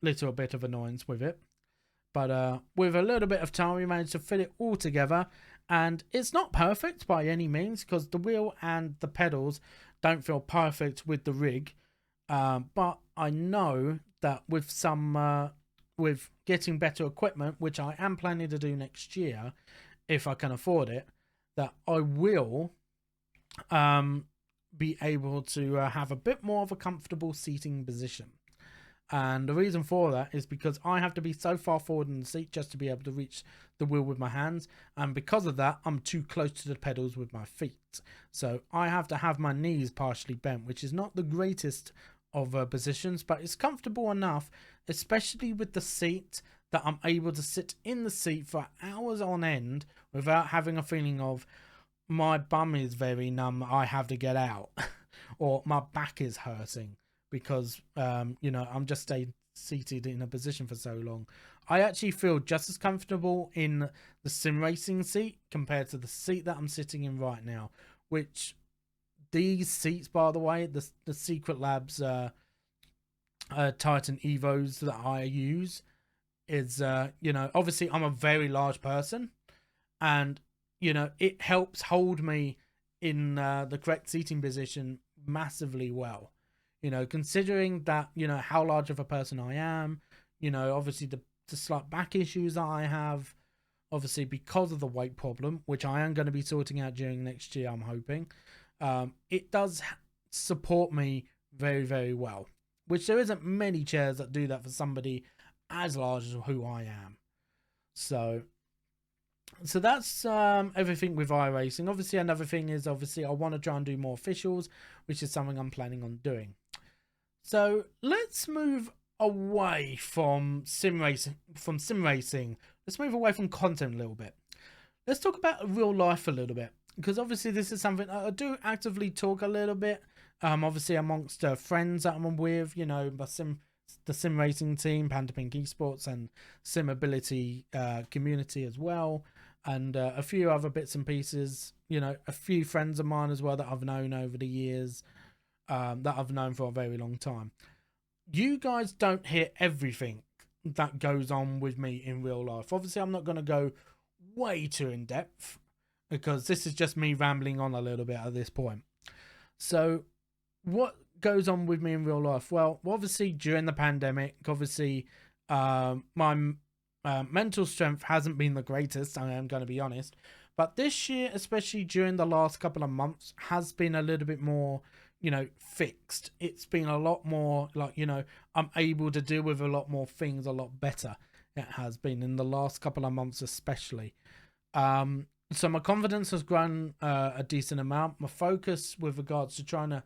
little bit of annoyance with it. But with a little bit of time, we managed to fit it all together. And it's not perfect by any means, because the wheel and the pedals don't feel perfect with the rig. But I know that with some, with getting better equipment, which I am planning to do next year, if I can afford it, that I will be able to have a bit more of a comfortable seating position. And the reason for that is because I have to be so far forward in the seat just to be able to reach the wheel with my hands, and because of that I'm too close to the pedals with my feet, so I have to have my knees partially bent, which is not the greatest of positions, but it's comfortable enough, especially with the seat, that I'm able to sit in the seat for hours on end without having a feeling of my bum is very numb, I have to get out or my back is hurting because you know, I'm just staying seated in a position for so long. I actually feel just as comfortable in the sim racing seat compared to the seat that I'm sitting in right now, which these seats, by the way, the Secret Labs Titan Evos that I use is you know, obviously I'm a very large person, and you know, it helps hold me in the correct seating position massively well. You know, considering that, you know, how large of a person I am, you know, obviously the slight back issues that I have, obviously because of the weight problem, which I am going to be sorting out during next year, I'm hoping, it does support me very, very well, which there isn't many chairs that do that for somebody as large as who I am. So that's everything with iRacing. Obviously another thing is, obviously I want to try and do more officials, which is something I'm planning on doing. So let's move away from sim racing. Let's move away from content a little bit. Let's talk about real life a little bit. because obviously this is something I do actively talk a little bit, obviously amongst friends that I'm with, you know, the sim racing team, Panda Pink Esports, and sim ability community as well, and a few other bits and pieces, you know, a few friends of mine as well that I've known over the years, that I've known for a very long time. You guys don't hear everything that goes on with me in real life. Obviously, I'm not going to go way too in depth because this is just me rambling on a little bit at this point. So, what goes on with me in real life? Well, obviously, during the pandemic, obviously, my mental strength hasn't been the greatest, I am going to be honest. But this year, especially during the last couple of months, has been a little bit more, you know, fixed. It's been a lot more like, you know, I'm able to deal with a lot more things a lot better. It has been in the last couple of months, especially. So my confidence has grown a decent amount. My focus with regards to trying to,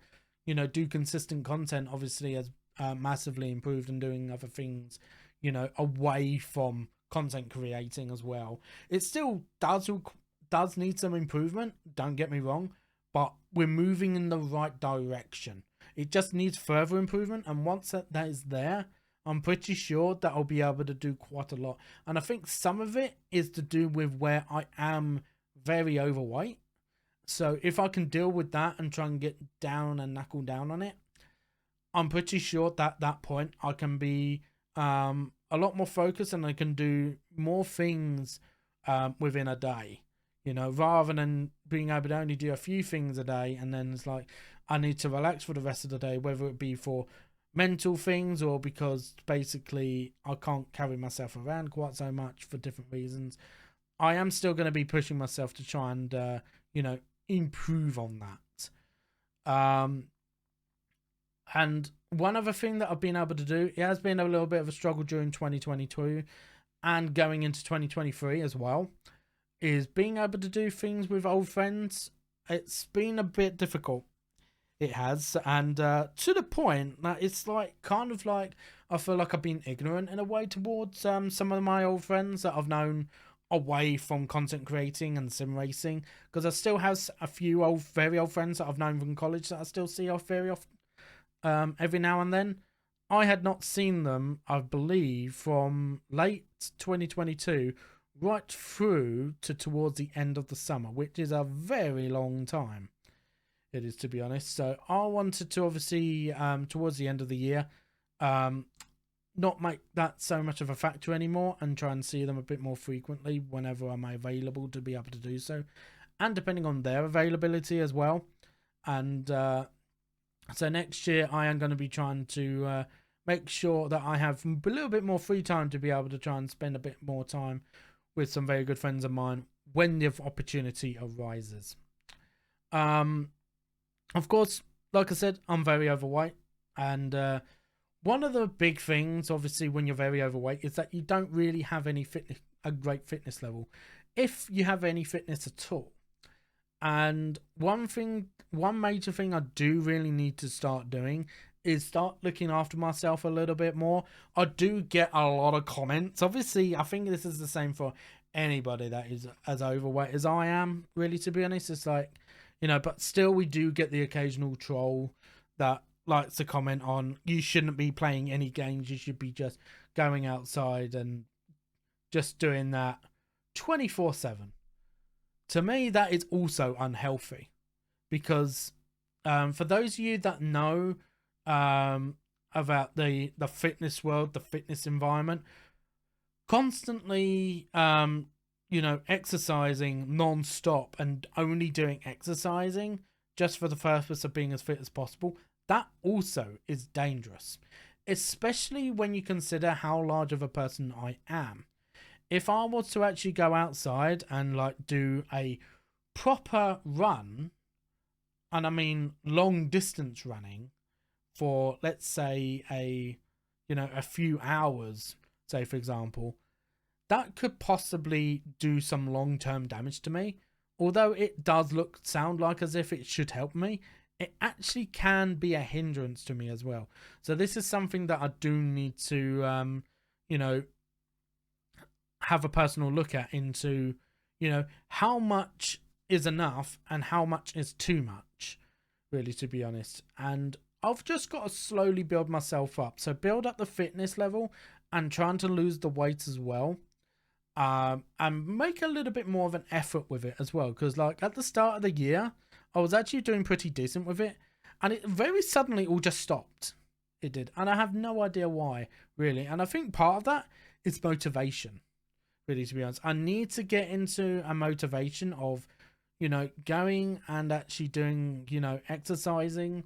you know, do consistent content obviously has massively improved, and doing other things, you know, away from content creating as well. It still does need some improvement, don't get me wrong, but we're moving in the right direction. It just needs further improvement, and once that is there, I'm pretty sure that I'll be able to do quite a lot. And I think some of it is to do with where I am very overweight. So if I can deal with that and try and get down and knuckle down on it, I'm pretty sure that at that point I can be a lot more focused, and I can do more things within a day. You know, rather than being able to only do a few things a day, and then it's like I need to relax for the rest of the day, whether it be for mental things or because basically I can't carry myself around quite so much for different reasons. I am still going to be pushing myself to try and, you know, improve on that. And one other thing that I've been able to do, it has been a little bit of a struggle during 2022 and going into 2023 as well, is being able to do things with old friends. It's been a bit difficult. It has, and to the point that it's like kind of like I feel like I've been ignorant in a way towards some of my old friends that I've known away from content creating and sim racing, because I still have a few very old friends that I've known from college that I still see off very often, every now and then. I had not seen them, I believe, from late 2022 right through to towards the end of the summer, which is a very long time. It is, to be honest. So I wanted to obviously, towards the end of the year, not make that so much of a factor anymore, and try and see them a bit more frequently whenever I'm available to be able to do so, and depending on their availability as well. And so next year I am going to be trying to make sure that I have a little bit more free time to be able to try and spend a bit more time with some very good friends of mine when the opportunity arises. Of course, like I said, I'm very overweight, and one of the big things, obviously, when you're very overweight, is that you don't really have a great fitness level, if you have any fitness at all. And one major thing I do really need to start doing is start looking after myself a little bit more. I do get a lot of comments. Obviously, I think this is the same for anybody that is as overweight as I am, really, to be honest. It's like, you know, but still we do get the occasional troll that likes to comment on, you shouldn't be playing any games, you should be just going outside and just doing that 24/7. To me, that is also unhealthy, because for those of you that know about the fitness world, the fitness environment, constantly you know, exercising non-stop and only doing exercising just for the purpose of being as fit as possible, that also is dangerous, especially when you consider how large of a person I am. If I was to actually go outside and like do a proper run, and I mean long distance running, for let's say a few hours, say for example, that could possibly do some long-term damage to me. Although it does sound like as if it should help me, it actually can be a hindrance to me as well. So this is something that I do need to, you know, have a personal look at into, you know, how much is enough and how much is too much, really, to be honest. And I've just got to slowly build myself up. So build up the fitness level and trying to lose the weight as well. And make a little bit more of an effort with it as well. Because like at the start of the year, I was actually doing pretty decent with it. And it very suddenly all just stopped. It did. And I have no idea why, really. And I think part of that is motivation, really, to be honest. I need to get into a motivation of, you know, going and actually doing, you know, exercising.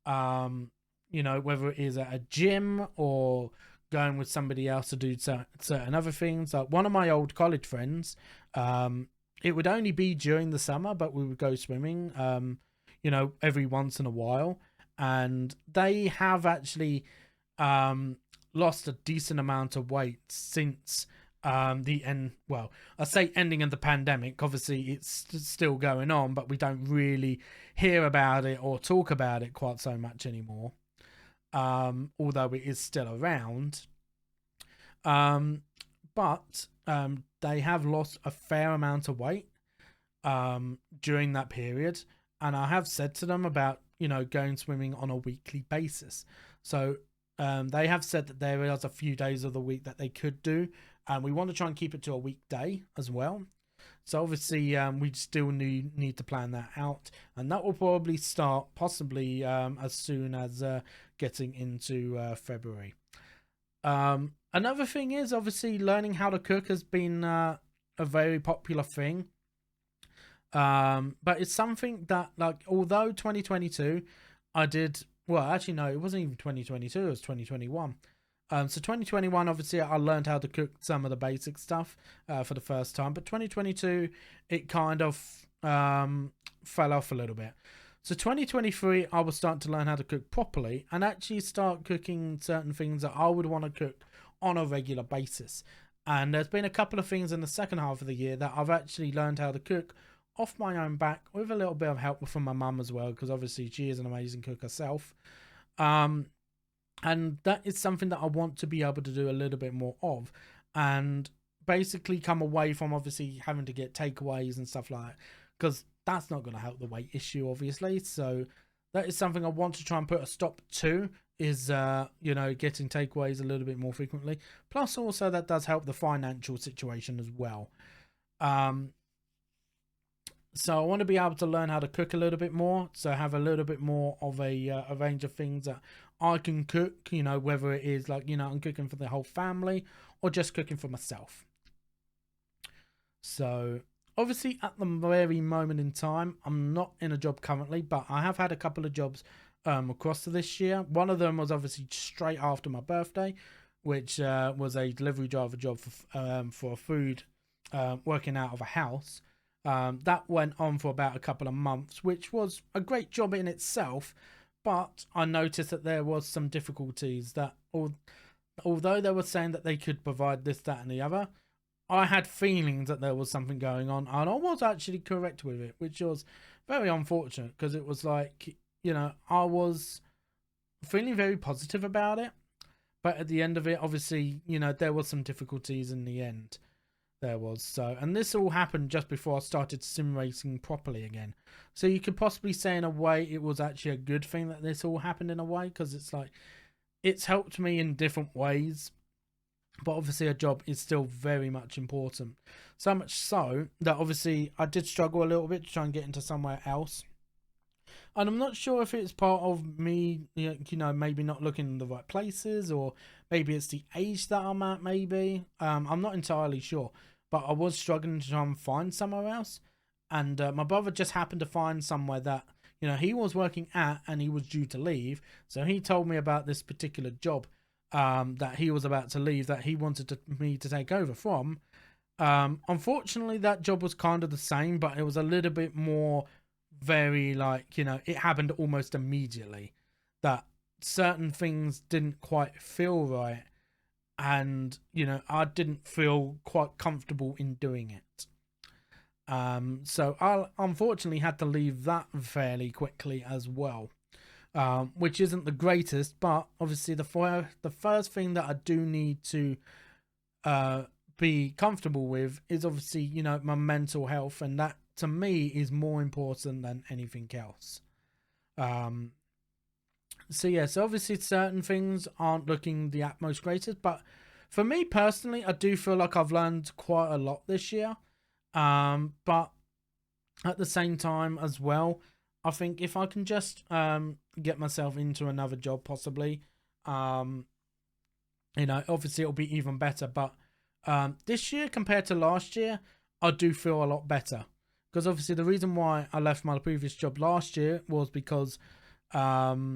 You know, whether it is at a gym or going with somebody else to do certain other things. Like one of my old college friends, it would only be during the summer, but we would go swimming, you know, every once in a while. And they have actually lost a decent amount of weight since the end. Well, I say ending of the pandemic. Obviously, it's still going on, but we don't really hear about it or talk about it quite so much anymore. Although it is still around. But they have lost a fair amount of weight during that period. And I have said to them about, you know, going swimming on a weekly basis. So they have said that there is a few days of the week that they could do. And we want to try and keep it to a weekday as well. So obviously we still need to plan that out. And that will probably start possibly as soon as getting into February. Another thing is obviously learning how to cook has been a very popular thing. But it's something that, like, although 2022 I did, well, actually no, it wasn't even 2022, it was 2021. So 2021, obviously I learned how to cook some of the basic stuff for the first time, but 2022 it kind of fell off a little bit. So 2023 I was starting to learn how to cook properly and actually start cooking certain things that I would want to cook on a regular basis. And there's been a couple of things in the second half of the year that I've actually learned how to cook off my own back with a little bit of help from my mum as well, because obviously she is an amazing cook herself. And that is something that I want to be able to do a little bit more of, and basically come away from obviously having to get takeaways and stuff like that, because that's not going to help the weight issue, obviously. So that is something I want to try and put a stop to, is you know, getting takeaways a little bit more frequently. Plus also that does help the financial situation as well. So I want to be able to learn how to cook a little bit more, so have a little bit more of a range of things that I can cook, you know, whether it is like, you know, I'm cooking for the whole family or just cooking for myself. So obviously at the very moment in time, I'm not in a job currently, but I have had a couple of jobs across to this year. One of them was obviously straight after my birthday, which was a delivery driver job for food, working out of a house. That went on for about a couple of months, which was a great job in itself, but I noticed that there was some difficulties that, although they were saying that they could provide this, that and the other, I had feelings that there was something going on, and I was actually correct with it, which was very unfortunate, because it was like, you know, I was feeling very positive about it, but at the end of it, obviously, you know, there was some difficulties in the end. There was. So, and this all happened just before I started sim racing properly again. So you could possibly say in a way it was actually a good thing that this all happened in a way, because it's like, it's helped me in different ways. But obviously a job is still very much important. So much so that obviously I did struggle a little bit to try and get into somewhere else. And I'm not sure if it's part of me, you know, maybe not looking in the right places, or maybe it's the age that I'm at, maybe. I'm not entirely sure. But I was struggling to try and find somewhere else. And my brother just happened to find somewhere that, you know, he was working at and he was due to leave. So he told me about this particular job that he was about to leave, that he wanted me to take over from. Unfortunately, that job was kind of the same, but it was a little bit more very, like, you know, it happened almost immediately. That certain things didn't quite feel right. And, you know, I didn't feel quite comfortable in doing it. So I unfortunately had to leave that fairly quickly as well, which isn't the greatest, but obviously the first thing that I do need to be comfortable with is obviously, you know, my mental health, and that to me is more important than anything else. So yeah, so obviously certain things aren't looking the utmost greatest, but for me personally, I do feel like I've learned quite a lot this year. But at the same time as well, I think if I can just get myself into another job possibly, obviously it'll be even better. But this year compared to last year, I do feel a lot better. Because obviously the reason why I left my previous job last year was because of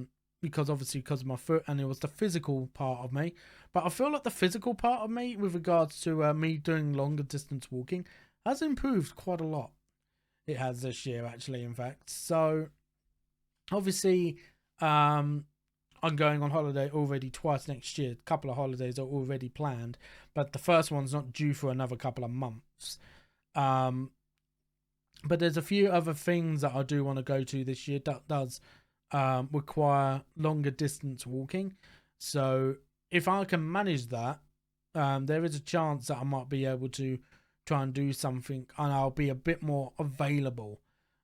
my foot, and it was the physical part of me. But I feel like the physical part of me with regards to me doing longer distance walking has improved quite a lot. It has this year, actually, in fact. So obviously I'm going on holiday already twice next year. A couple of holidays are already planned, but the first one's not due for another couple of months. But there's a few other things that I do want to go to this year that does require longer distance walking. So if I can manage that, there is a chance that I might be able to try and do something, and I'll be a bit more available,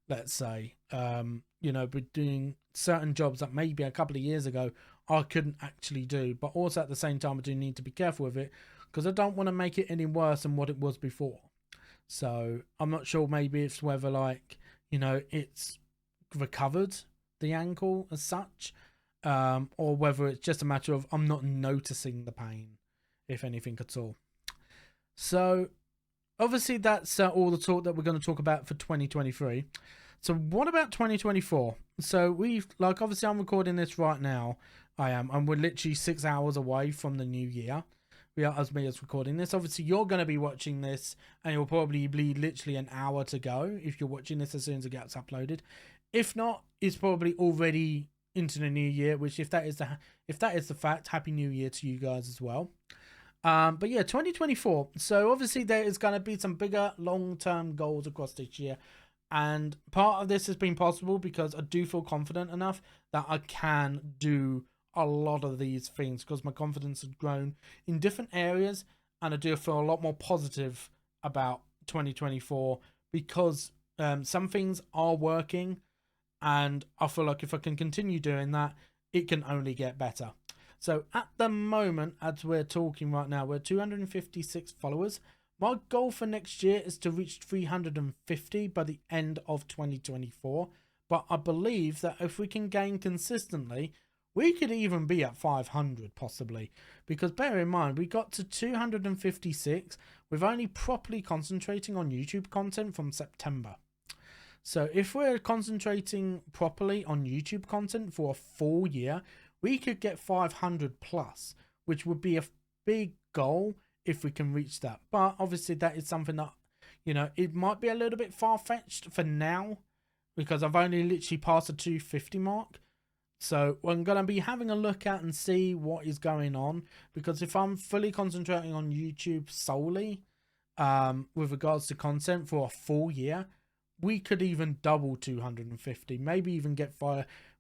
let's say. But doing certain jobs that maybe a couple of years ago I couldn't actually do. But also at the same time, I do need to be careful with it, because I don't want to make it any worse than what it was before. So I'm not sure, maybe it's whether it's recovered, the ankle as such, or whether it's just a matter of I'm not noticing the pain, if anything at all. So obviously that's all the talk that we're going to talk about for 2023. So what about 2024? So obviously I'm recording this right now. And we're literally 6 hours away from the new year. We are, as me as recording this. Obviously you're going to be watching this, and you'll probably be literally an hour to go if you're watching this as soon as it gets uploaded. If not, it's probably already into the new year, which if that is the fact, happy new year to you guys as well. But yeah, 2024. So obviously there is going to be some bigger long-term goals across this year. And part of this has been possible because I do feel confident enough that I can do a lot of these things, because my confidence has grown in different areas, and I do feel a lot more positive about 2024 because some things are working, and I feel like if I can continue doing that, it can only get better. So at the moment, as we're talking right now, we're 256 followers. My goal for next year is to reach 350 by the end of 2024. But I believe that if we can gain consistently, we could even be at 500 possibly. Because bear in mind, we got to 256 with only properly concentrating on YouTube content from September. So if we're concentrating properly on YouTube content for a full year, we could get 500 plus, which would be a big goal if we can reach that. But obviously that is something that, it might be a little bit far-fetched for now, because I've only literally passed the 250 mark. So I'm going to be having a look at and see what is going on, because if I'm fully concentrating on YouTube solely with regards to content for a full year, we could even double 250, maybe even get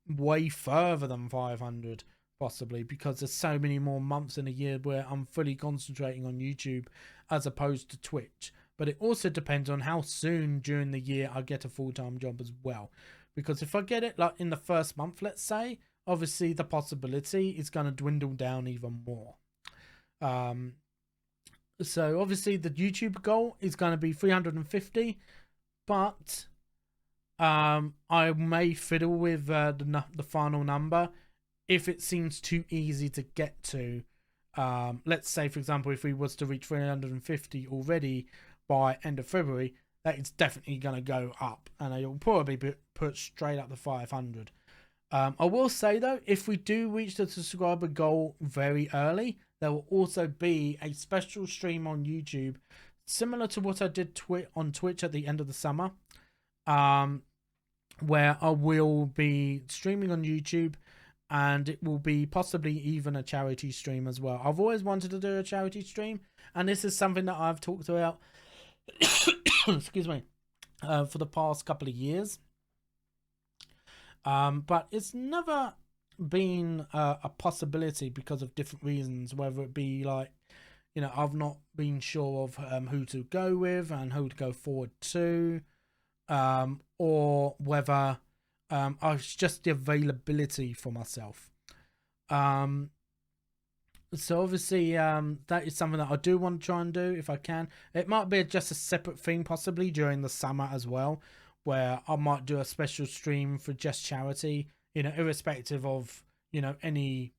way further than 500 possibly, because there's so many more months in a year where I'm fully concentrating on YouTube as opposed to Twitch. But it also depends on how soon during the year I get a full-time job as well. Because if I get it like in the first month, let's say, obviously the possibility is going to dwindle down even more. So obviously the YouTube goal is going to be 350, but I may fiddle with the final number if it seems too easy to get to. Let's say, for example, if we was to reach 350 already by end of February, that is definitely going to go up, and it will probably be put straight up to 500. I will say though, if we do reach the subscriber goal very early, there will also be a special stream on YouTube, similar to what I did on Twitch at the end of the summer, where I will be streaming on YouTube, and it will be possibly even a charity stream as well. I've always wanted to do a charity stream, and this is something that I've talked about excuse me, for the past couple of years, but it's never been a possibility because of different reasons, whether it be like, I've not been sure of who to go with and who to go forward to, or whether it's just the availability for myself. So obviously that is something that I do want to try and do if I can. It might be just a separate thing possibly during the summer as well, where I might do a special stream for just charity, irrespective of any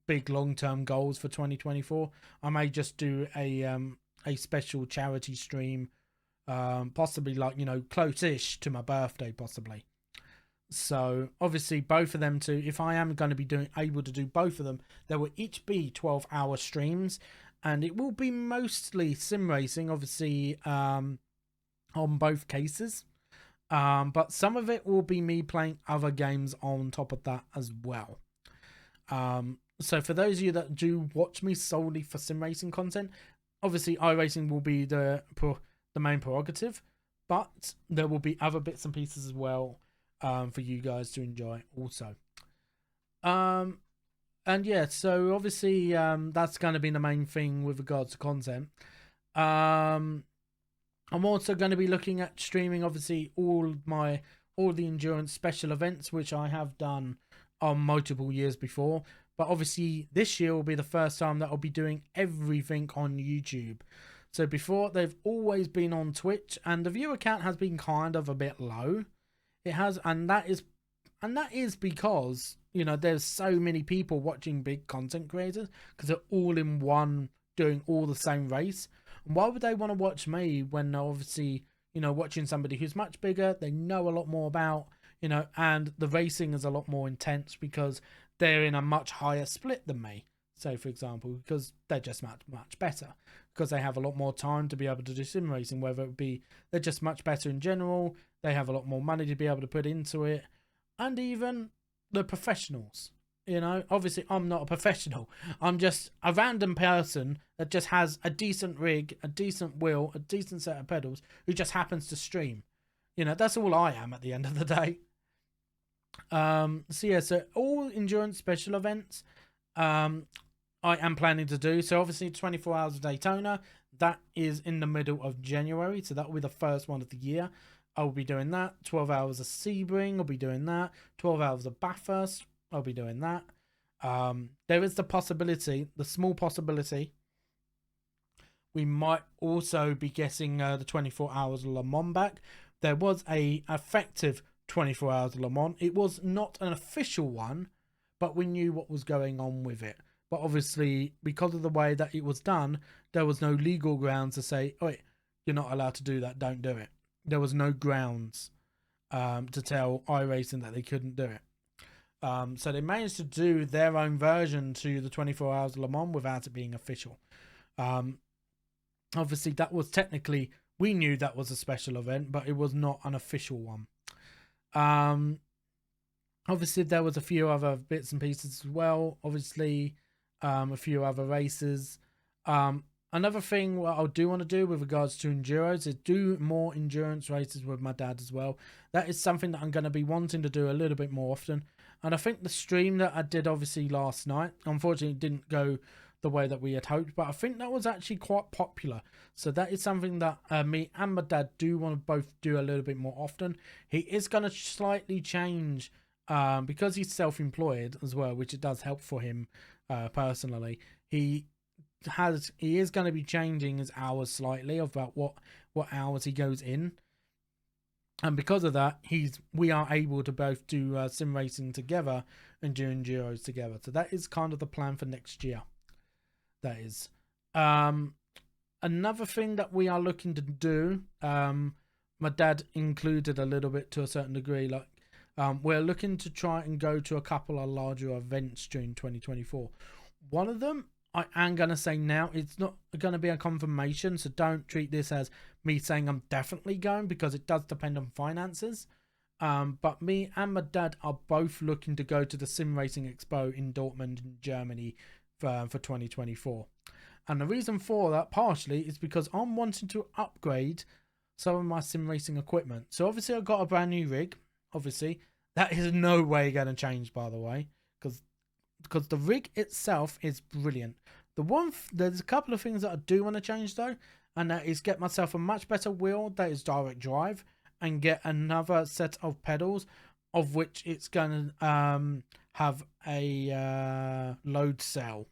big long-term goals for 2024. I may just do a special charity stream, possibly like close-ish to my birthday possibly. So obviously both of them too, if I am going to be able to do both of them, there will each be 12-hour streams, and it will be mostly sim racing obviously on both cases, but some of it will be me playing other games on top of that as well. So for those of you that do watch me solely for sim racing content, obviously iRacing will be the main prerogative, but there will be other bits and pieces as well for you guys to enjoy also. And yeah, so obviously that's going to be the main thing with regards to content. I'm also going to be looking at streaming obviously all the endurance special events, which I have done on multiple years before, but obviously this year will be the first time that I'll be doing everything on YouTube. So before, they've always been on Twitch, and the viewer count has been kind of a bit low. It has, and that is because there's so many people watching big content creators because they're all in one doing all the same race. And why would they want to watch me when they're obviously watching somebody who's much bigger, they know a lot more about, and the racing is a lot more intense because they're in a much higher split than me. So for example, because they're just much better, because they have a lot more time to be able to do sim racing, whether it be they're just much better in general, they have a lot more money to be able to put into it, and even the professionals. Obviously I'm not a professional. I'm just a random person that just has a decent rig, a decent wheel, a decent set of pedals, who just happens to stream. That's all I am at the end of the day. So yeah, so all endurance special events I am planning to do. So obviously 24 hours of Daytona, that is in the middle of January, so that will be the first one of the year. I'll be doing that. 12 hours of Sebring, I'll be doing that. 12 hours of Bathurst, I'll be doing that. There is the small possibility, we might also be getting the 24 hours of Le Mans back. There was a effective 24 hours of Le Mans. It was not an official one, but we knew what was going on with it. But obviously, because of the way that it was done, there was no legal grounds to say, oh, you're not allowed to do that, don't do it. There was no grounds to tell iRacing that they couldn't do it. So they managed to do their own version to the 24 hours of Le Mans without it being official. Obviously, that was technically, we knew that was a special event, but it was not an official one. Obviously, there was a few other bits and pieces as well. Obviously, a few other races. Another thing what I do want to do with regards to enduros is do more endurance races with my dad as well. That is something that I'm going to be wanting to do a little bit more often. And I think the stream that I did obviously last night, unfortunately, didn't go the way that we had hoped, but I think that was actually quite popular. So that is something that me and my dad do want to both do a little bit more often. He is going to slightly change because he's self-employed as well, which it does help for him personally. He is going to be changing his hours slightly about what hours he goes in, and because of that, we are able to both do sim racing together and do enduros together. So that is kind of the plan for next year. That is another thing that we are looking to do. My dad included a little bit to a certain degree. Like we're looking to try and go to a couple of larger events during 2024. One of them, I am going to say now, it's not going to be a confirmation, so don't treat this as me saying I'm definitely going, because it does depend on finances. But me and my dad are both looking to go to the Sim Racing Expo in Dortmund in Germany for 2024. And the reason for that partially is because I'm wanting to upgrade some of my sim racing equipment. So obviously I've got a brand new rig. Obviously that is no way going to change, by the way, because the rig itself is brilliant. There's a couple of things that I do want to change though, and that is get myself a much better wheel that is direct drive, and get another set of pedals, of which it's going to have a load cell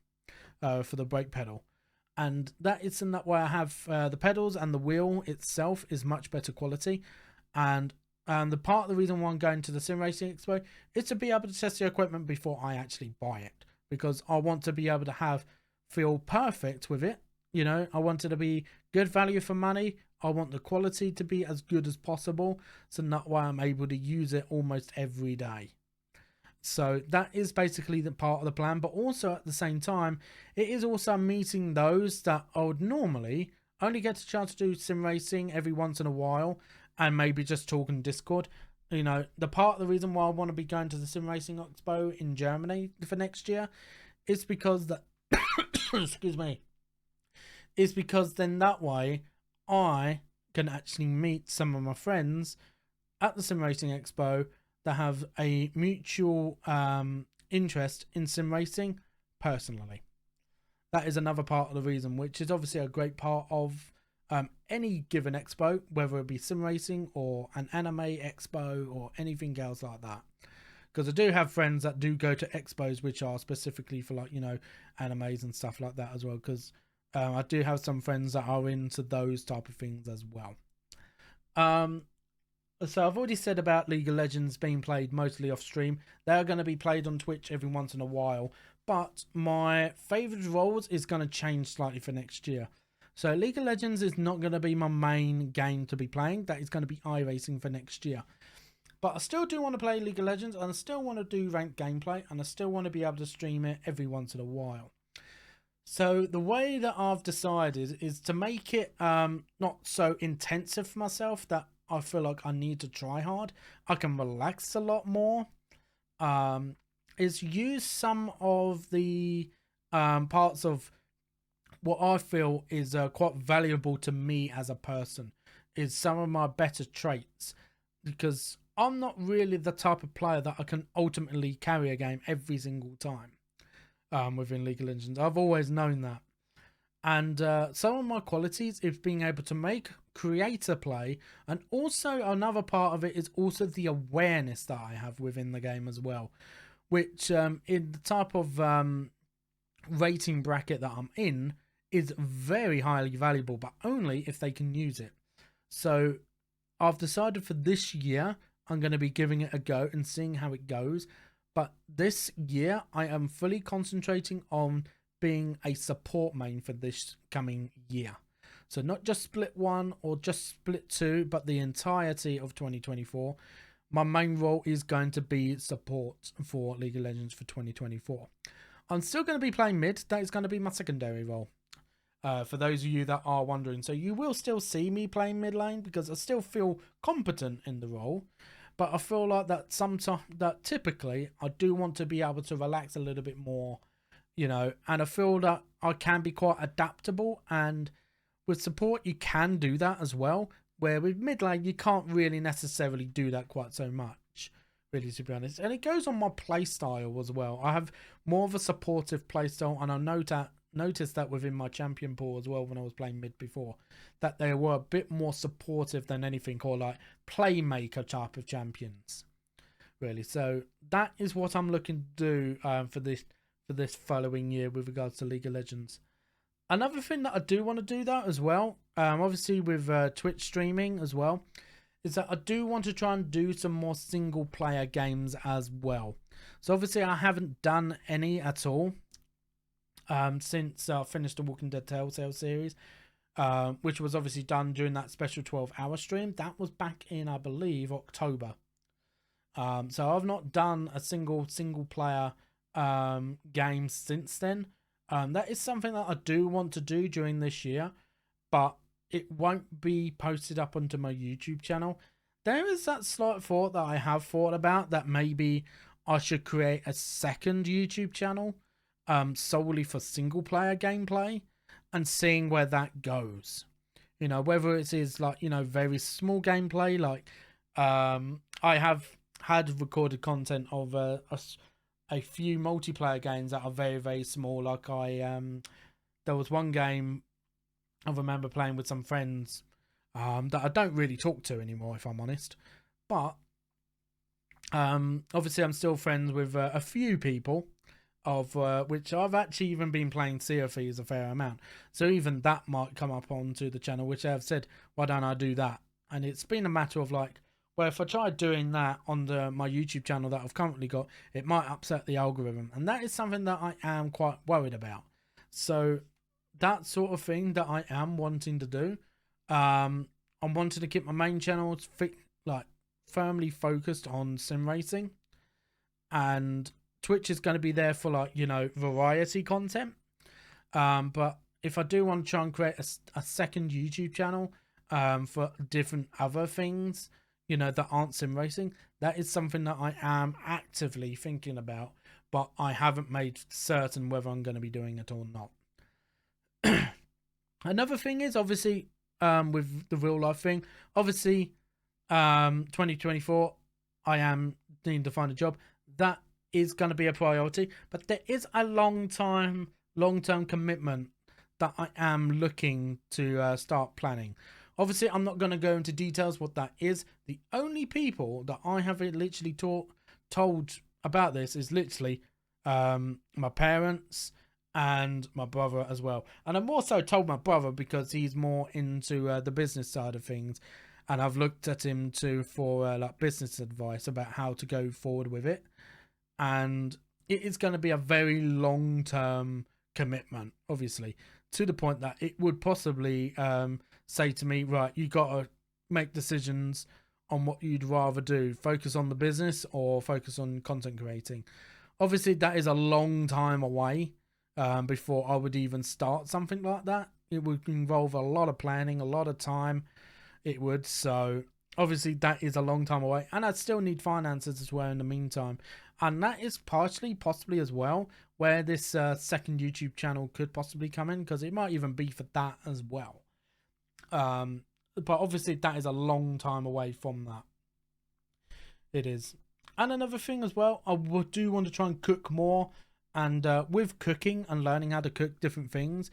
for the brake pedal. And that is in that way I have the pedals, and the wheel itself is much better quality. And the part of the reason why I'm going to the Sim Racing Expo is to be able to test the equipment before I actually buy it, because I want to be able to feel perfect with it. You know, I want it to be good value for money. I want the quality to be as good as possible, so that way I'm able to use it almost every day. So that is basically the part of the plan, but also at the same time, it is also meeting those that I would normally only get a chance to do sim racing every once in a while, and maybe just talk in Discord. You know, the part of the reason why I want to be going to the Sim Racing Expo in Germany for next year is because that excuse me, is because then that way I can actually meet some of my friends at the Sim Racing Expo that have a mutual interest in sim racing personally. That is another part of the reason, which is obviously a great part of any given expo, whether it be sim racing or an anime expo or anything else like that. Because I do have friends that do go to expos which are specifically for, like, you know, animes and stuff like that as well. Because I do have some friends that are into those type of things as well. So I've already said about League of Legends being played mostly off stream. They are going to be played on Twitch every once in a while. But my favourite roles is going to change slightly for next year. So League of Legends is not going to be my main game to be playing. That is going to be iRacing for next year. But I still do want to play League of Legends, and I still want to do ranked gameplay, and I still want to be able to stream it every once in a while. So the way that I've decided is to make it not so intensive for myself that I feel like I need to try hard. I can relax a lot more. Is use some of the parts of what I feel is quite valuable to me as a person, is some of my better traits, because I'm not really the type of player that I can ultimately carry a game every single time within League of Legends. I've always known that. And some of my qualities is being able to create a play, and also another part of it is also the awareness that I have within the game as well, which in the type of rating bracket that I'm in is very highly valuable, but only if they can use it. So I've decided for this year I'm going to be giving it a go and seeing how it goes. But this year I am fully concentrating on being a support main for this coming year. So not just split 1 or just split 2, but the entirety of 2024. My main role is going to be support for League of Legends for 2024. I'm still going to be playing mid. That is going to be my secondary role. For those of you that are wondering. So you will still see me playing mid lane, because I still feel competent in the role. But I feel like that typically I do want to be able to relax a little bit more, you know, and I feel that I can be quite adaptable, and with support you can do that as well, where with mid lane you can't really necessarily do that quite so much, really, to be honest. And it goes on my play style as well. I have more of a supportive play style, and I noticed that within my champion pool as well when I was playing mid before, that they were a bit more supportive than anything, or like playmaker type of champions, really. So that is what I'm looking to do for this following year with regards to League of Legends. Another thing that I do want to do that as well, obviously with Twitch streaming as well, is that I do want to try and do some more single player games as well. So obviously I haven't done any at all since I finished the Walking Dead Telltale series, which was obviously done during that special 12-hour stream. That was back in, I believe, October. So I've not done a single player game since then. That is something that I do want to do during this year, but it won't be posted up onto my YouTube channel. There is that slight thought that I have thought about, that maybe I should create a second YouTube channel solely for single player gameplay, and seeing where that goes. You know, whether it is like, you know, very small gameplay, like I have had recorded content of a few multiplayer games that are very, very small. Like there was one game I remember playing with some friends that I don't really talk to anymore, if I'm honest. But obviously I'm still friends with a few people, of which I've actually even been playing Sea of Thieves a fair amount. So even that might come up onto the channel, which I've said, why don't I do that? And it's been a matter of like, well, if I tried doing that on my YouTube channel that I've currently got, it might upset the algorithm. And that is something that I am quite worried about. So that sort of thing that I am wanting to do. I'm wanting to keep my main channel like firmly focused on sim racing, and Twitch is going to be there for like, you know, variety content. But if I do want to try and create a second YouTube channel for different other things, you know, that aren't sim racing, that is something that I am actively thinking about, but I haven't made certain whether I'm going to be doing it or not. Another thing is obviously with the real life thing, obviously 2024 I am needing to find a job. That is going to be a priority, but there is a long-term commitment that I am looking to start planning. Obviously I'm not going to go into details what that is. The only people that I have literally told about this is literally my parents and my brother as well. And I'm also told my brother because he's more into the business side of things, and I've looked at him too for like business advice about how to go forward with it. And it is going to be a very long-term commitment, obviously, to the point that it would possibly say to me, right, you got to make decisions on what you'd rather do, focus on the business or focus on content creating. Obviously that is a long time away before I would even start something like that. It would involve a lot of planning, a lot of time. It would. So obviously that is a long time away, and I'd still need finances as well in the meantime. And that is partially, possibly as well, where this second YouTube channel could possibly come in, because it might even be for that as well. But obviously that is a long time away from that. It is. And another thing as well, I do want to try and cook more. And with cooking and learning how to cook different things,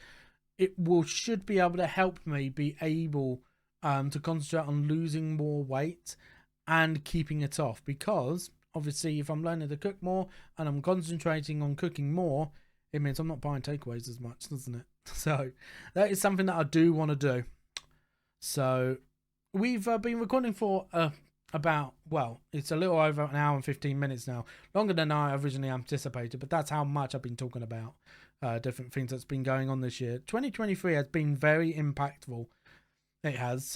it should be able to help me be able to concentrate on losing more weight and keeping it off. Because obviously if I'm learning to cook more and I'm concentrating on cooking more, it means I'm not buying takeaways as much, doesn't it? So that is something that I do want to do. So we've been recording for about, well, it's a little over an hour and 15 minutes now, longer than I originally anticipated, but that's how much I've been talking about different things that's been going on this year. 2023 has been very impactful. It has.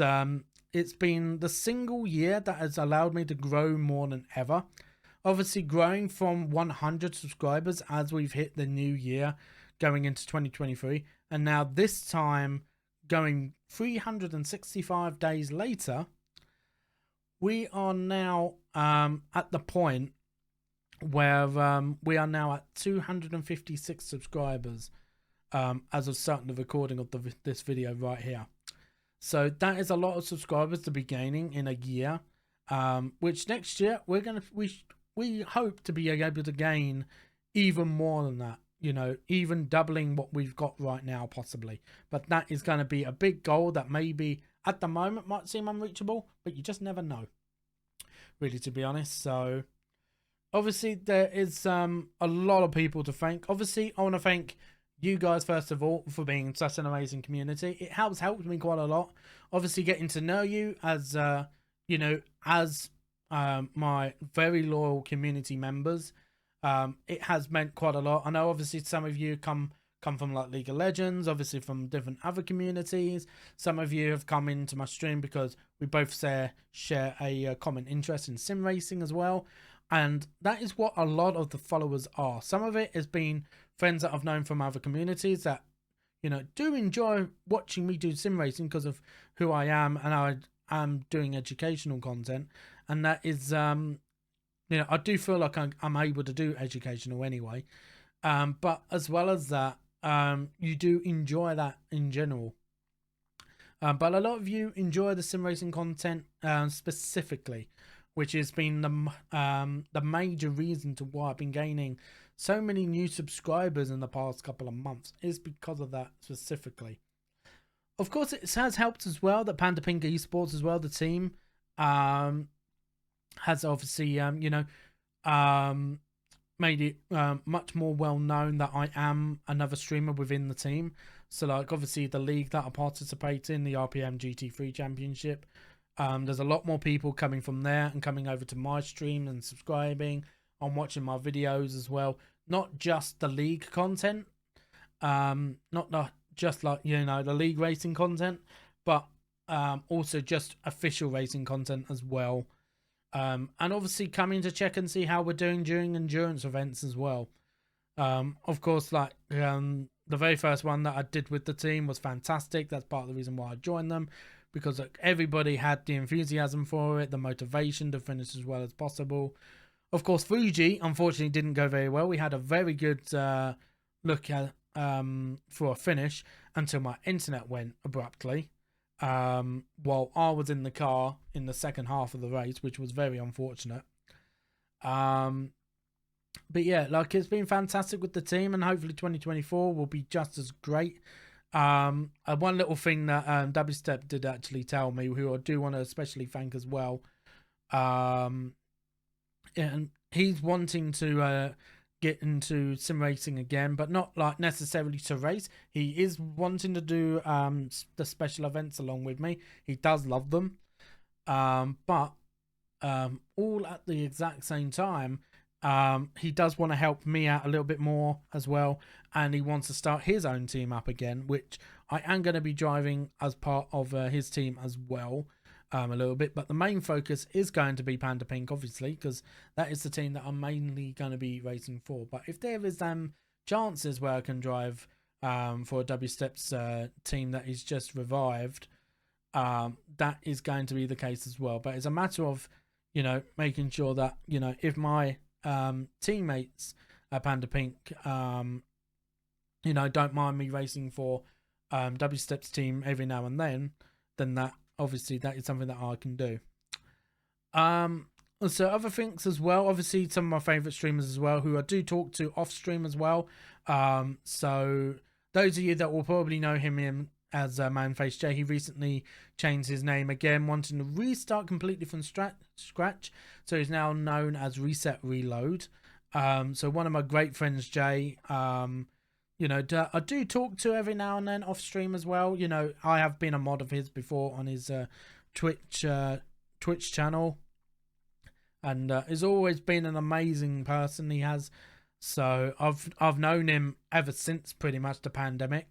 It's been the single year that has allowed me to grow more than ever. Obviously growing from 100 subscribers as we've hit the new year going into 2023, and now this time going 365 days later, we are now at the point where we are now at 256 subscribers as of starting the recording of this video right here. So that is a lot of subscribers to be gaining in a year, which next year we hope to be able to gain even more than that. You know, even doubling what we've got right now, possibly. But that is going to be a big goal that maybe at the moment might seem unreachable, but you just never know, really, to be honest. So obviously there is a lot of people to thank. Obviously I want to thank you guys first of all for being such an amazing community. It has helped me quite a lot. Obviously getting to know you as you know, as my very loyal community members. It has meant quite a lot. I know obviously some of you come from like League of Legends, obviously from different other communities. Some of you have come into my stream because we both share a common interest in sim racing as well. And that is what a lot of the followers are. Some of it has been friends that I've known from other communities that, you know, do enjoy watching me do sim racing because of who I am, and I am doing educational content. And that is you know, I do feel like I'm able to do educational anyway. But as well as that, you do enjoy that in general. But a lot of you enjoy the sim racing content specifically, which has been the major reason to why I've been gaining so many new subscribers in the past couple of months, is because of that specifically. Of course, it has helped as well that Panda Pink Esports as well, the team, has obviously, made it much more well known that I am another streamer within the team. So, like, obviously, the league that I participate in, the RPM GT3 Championship, there's a lot more people coming from there and coming over to my stream and subscribing and watching my videos as well. Not just the league content, not just like, the league racing content, but also just official racing content as well. And obviously coming to check and see how we're doing during endurance events as well. Of course, like the very first one that I did with the team was fantastic. That's part of the reason why I joined them, because like, everybody had the enthusiasm for it, the motivation to finish as well as possible. Of course, Fuji unfortunately didn't go very well. We had a very good look at for a finish until my internet went abruptly while I was in the car in the second half of the race, which was very unfortunate. But yeah, like, it's been fantastic with the team, and hopefully 2024 will be just as great. One little thing that Dubstep did actually tell me, who I do want to especially thank as well, and he's wanting to get into sim racing again, but not like necessarily to race. He is wanting to do the special events along with me. He does love them, but all at the exact same time, he does want to help me out a little bit more as well, and he wants to start his own team up again, which I am going to be driving as part of his team as well. A little bit, but the main focus is going to be Panda Pink, obviously, because that is the team that I'm mainly going to be racing for. But if there is chances where I can drive for a Dubstep's team that is just revived, that is going to be the case as well. But it's a matter of, making sure that, if my teammates at Panda Pink, don't mind me racing for Dubstep's team every now and then that obviously that is something that I can do. So other things as well, obviously some of my favorite streamers as well, who I do talk to off stream as well. So those of you that will probably know him as Manface J, he recently changed his name again, wanting to restart completely from scratch. So he's now known as Reset Reload. So one of my great friends, Jay, I do talk to every now and then off stream as well. I have been a mod of his before on his Twitch channel, and he's always been an amazing person. He has, so I've known him ever since pretty much the pandemic.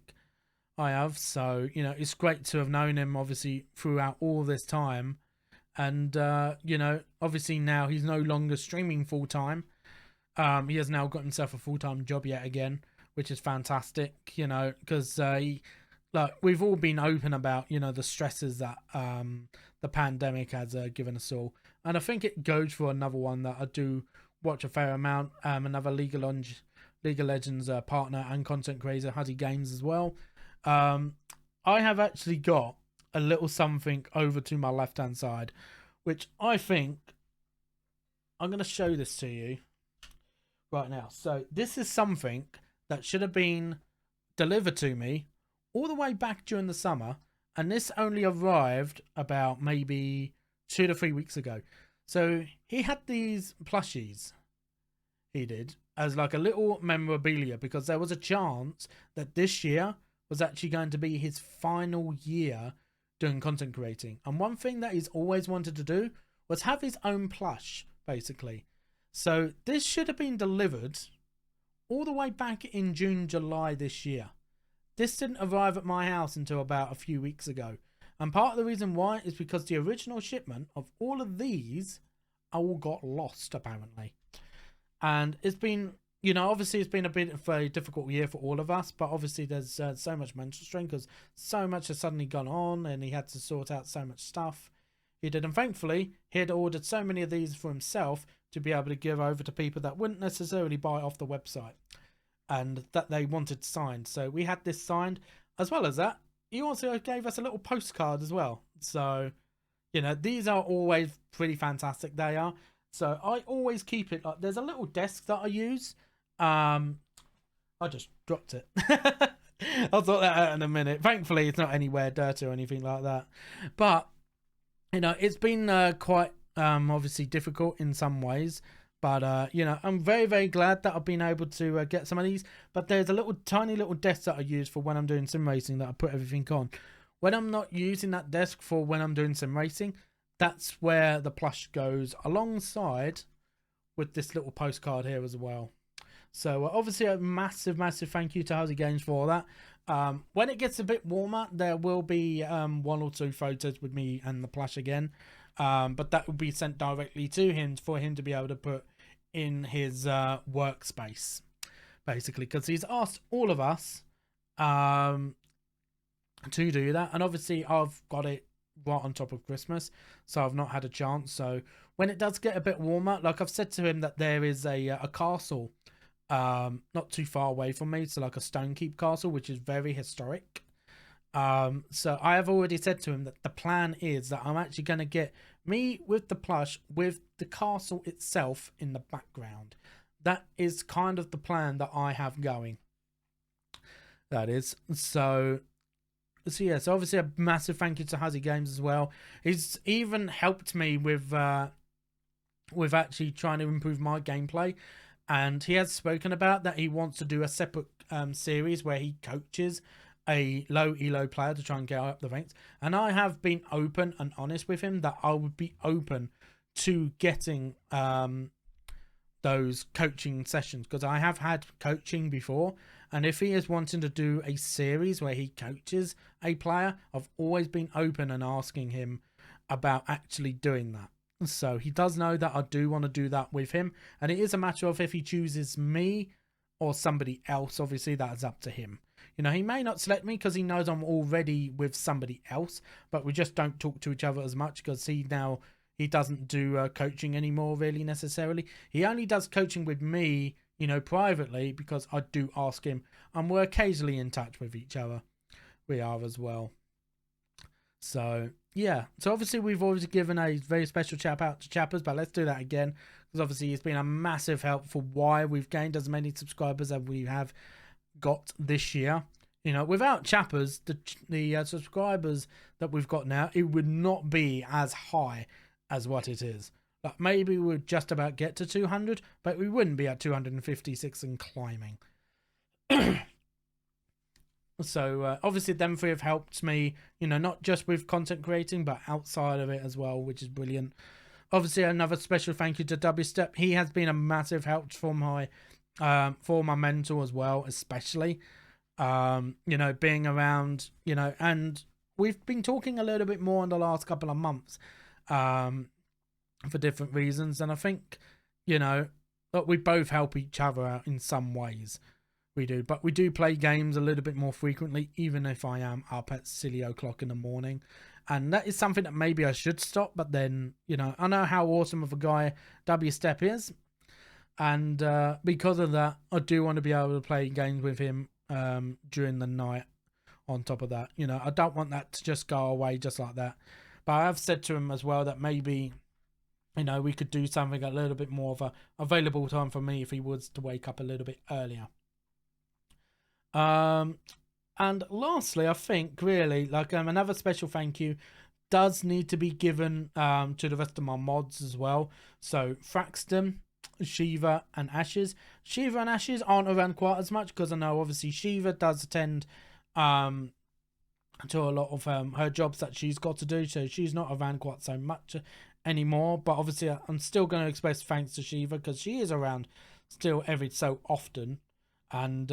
I have, so it's great to have known him obviously throughout all this time, and obviously now he's no longer streaming full time. He has now got himself a full-time job yet again, which is fantastic, because we've all been open about, the stresses that the pandemic has given us all. And I think it goes for another one that I do watch a fair amount, another League of Legends partner and content creator, Huddy Games as well. I have actually got a little something over to my left-hand side, which I think I'm going to show this to you right now. So this is something that should have been delivered to me all the way back during the summer, and this only arrived about maybe 2 to 3 weeks ago. So he had these plushies, he did, as like a little memorabilia, because there was a chance that this year was actually going to be his final year doing content creating. And one thing that he's always wanted to do was have his own plush, basically. So this should have been delivered all the way back in June, July this year. This didn't arrive at my house until about a few weeks ago. And part of the reason why is because the original shipment of all of these all got lost, apparently. And it's been, obviously it's been a bit of a difficult year for all of us, but obviously there's so much mental strain because so much has suddenly gone on and he had to sort out so much stuff. He did, and thankfully he had ordered so many of these for himself to be able to give over to people that wouldn't necessarily buy off the website and that they wanted signed. So we had this signed. As well as that, he also gave us a little postcard as well. So, these are always pretty fantastic. They are. So I always keep it like, there's a little desk that I use. I just dropped it. I'll sort that out in a minute. Thankfully, it's not anywhere dirty or anything like that. But, you know, it's been quite obviously difficult in some ways. But, you know, I'm very, very glad that I've been able to get some of these. But there's a little tiny little desk that I use for when I'm doing sim racing that I put everything on. When I'm not using that desk for when I'm doing sim racing, that's where the plush goes alongside with this little postcard here as well. So obviously a massive thank you to Huzzy Games for that. When it gets a bit warmer, there will be 1 or 2 photos with me and the plush again. But that will be sent directly to him for him to be able to put in his workspace, basically, because he's asked all of us to do that. And obviously I've got it right on top of Christmas, so I've not had a chance. So when it does get a bit warmer, like I've said to him that there is a castle not too far away from me, so like a Stonekeep castle, which is very historic. So I have already said to him that the plan is that I'm actually going to get me with the plush with the castle itself in the background. That is kind of the plan that I have going. That is. So yeah, so obviously a massive thank you to Huzzy Games as well. He's even helped me with actually trying to improve my gameplay. And he has spoken about that he wants to do a separate series where he coaches a low elo player to try and get up the ranks. And I have been open and honest with him that I would be open to getting those coaching sessions, because I have had coaching before. And if he is wanting to do a series where he coaches a player, I've always been open and asking him about actually doing that. So he does know that I do want to do that with him. And it is a matter of if he chooses me or somebody else. Obviously, that is up to him. You know, he may not select me because he knows I'm already with somebody else. But we just don't talk to each other as much because he doesn't do coaching anymore, really, necessarily. He only does coaching with me, you know, privately, because I do ask him. And we're occasionally in touch with each other. We are as well. So yeah, so obviously we've already given a very special shout out to Chappers, but let's do that again, because obviously it's been a massive help for why we've gained as many subscribers as we have got this year. You know, without Chappers, the subscribers that we've got now, it would not be as high as what it is. Like maybe we'd just about get to 200, but we wouldn't be at 256 and climbing. So obviously them 3 have helped me, you know, not just with content creating, but outside of it as well, which is brilliant. Obviously another special thank you to W Step. He has been a massive help for my mental as well, especially, you know, being around, you know, and we've been talking a little bit more in the last couple of months, for different reasons. And I think, you know, that we both help each other out in some ways. We do, but we do play games a little bit more frequently, even if I am up at silly o'clock in the morning. And that is something that maybe I should stop, but then, you know, I know how awesome of a guy W Step is. And because of that, I do want to be able to play games with him during the night on top of that. You know, I don't want that to just go away just like that. But I have said to him as well that maybe, you know, we could do something a little bit more of a available time for me if he was to wake up a little bit earlier. And lastly, I think really like another special thank you does need to be given to the rest of my mods as well. So Fraxton, Shiva and Ashes. Shiva and Ashes aren't around quite as much because I know obviously Shiva does attend to a lot of her jobs that she's got to do, so she's not around quite so much anymore. But obviously I'm still going to express thanks to Shiva because she is around still every so often. And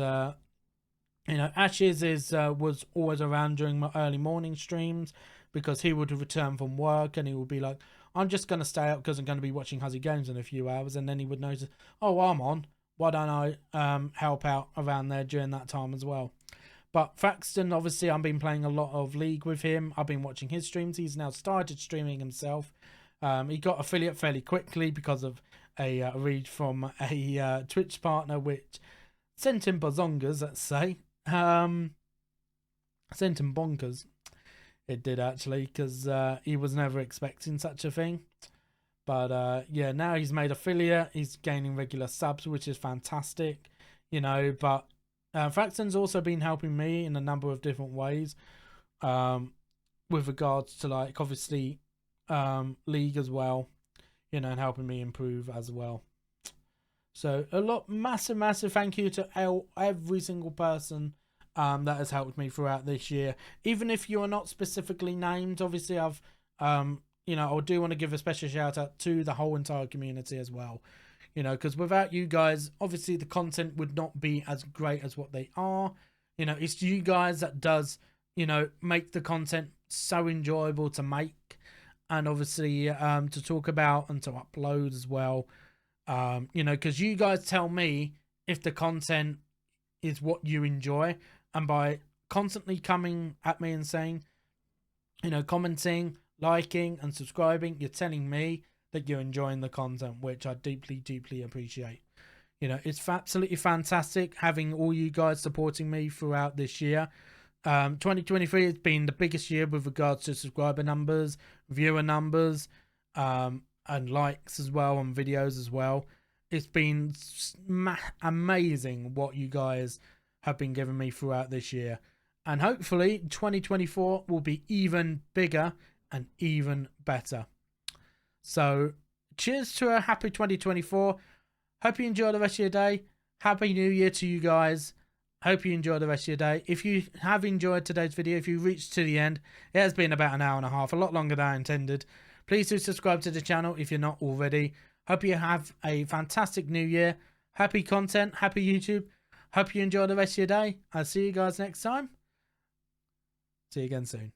you know, Ashes was always around during my early morning streams because he would return from work and he would be like, I'm just going to stay up because I'm going to be watching Huzzy Games in a few hours. And then he would notice, oh, I'm on. Why don't I help out around there during that time as well? But Fraxton, obviously, I've been playing a lot of League with him. I've been watching his streams. He's now started streaming himself. He got affiliate fairly quickly because of a read from a Twitch partner, which sent him bazongas, let's say. Sent him bonkers. It did actually, because he was never expecting such a thing. But yeah, now he's made affiliate. He's gaining regular subs, which is fantastic, you know. But Fraxton's also been helping me in a number of different ways, with regards to, like, obviously league as well, you know, and helping me improve as well. So massive thank you to every single person that has helped me throughout this year. Even if you are not specifically named, obviously I've you know, I do want to give a special shout out to the whole entire community as well. You know, because without you guys, obviously the content would not be as great as what they are. You know, it's you guys that does, you know, make the content so enjoyable to make, and obviously to talk about and to upload as well. You know, because you guys tell me if the content is what you enjoy, and by constantly coming at me and saying, you know, commenting, liking and subscribing, you're telling me that you're enjoying the content, which I deeply appreciate. You know, it's absolutely fantastic having all you guys supporting me throughout this year. 2023 has been the biggest year with regards to subscriber numbers, viewer numbers, and likes as well on videos as well. It's been amazing what you guys have been giving me throughout this year, and hopefully 2024 will be even bigger and even better. So cheers to a happy 2024. Hope you enjoy the rest of your day. Happy New Year to you guys. Hope you enjoy the rest of your day. If you have enjoyed today's video, if you reached to the end, it has been about an hour and a half, a lot longer than I intended. Please do subscribe to the channel if you're not already. Hope you have a fantastic new year. Happy content, happy YouTube. Hope you enjoy the rest of your day. I'll see you guys next time. See you again soon.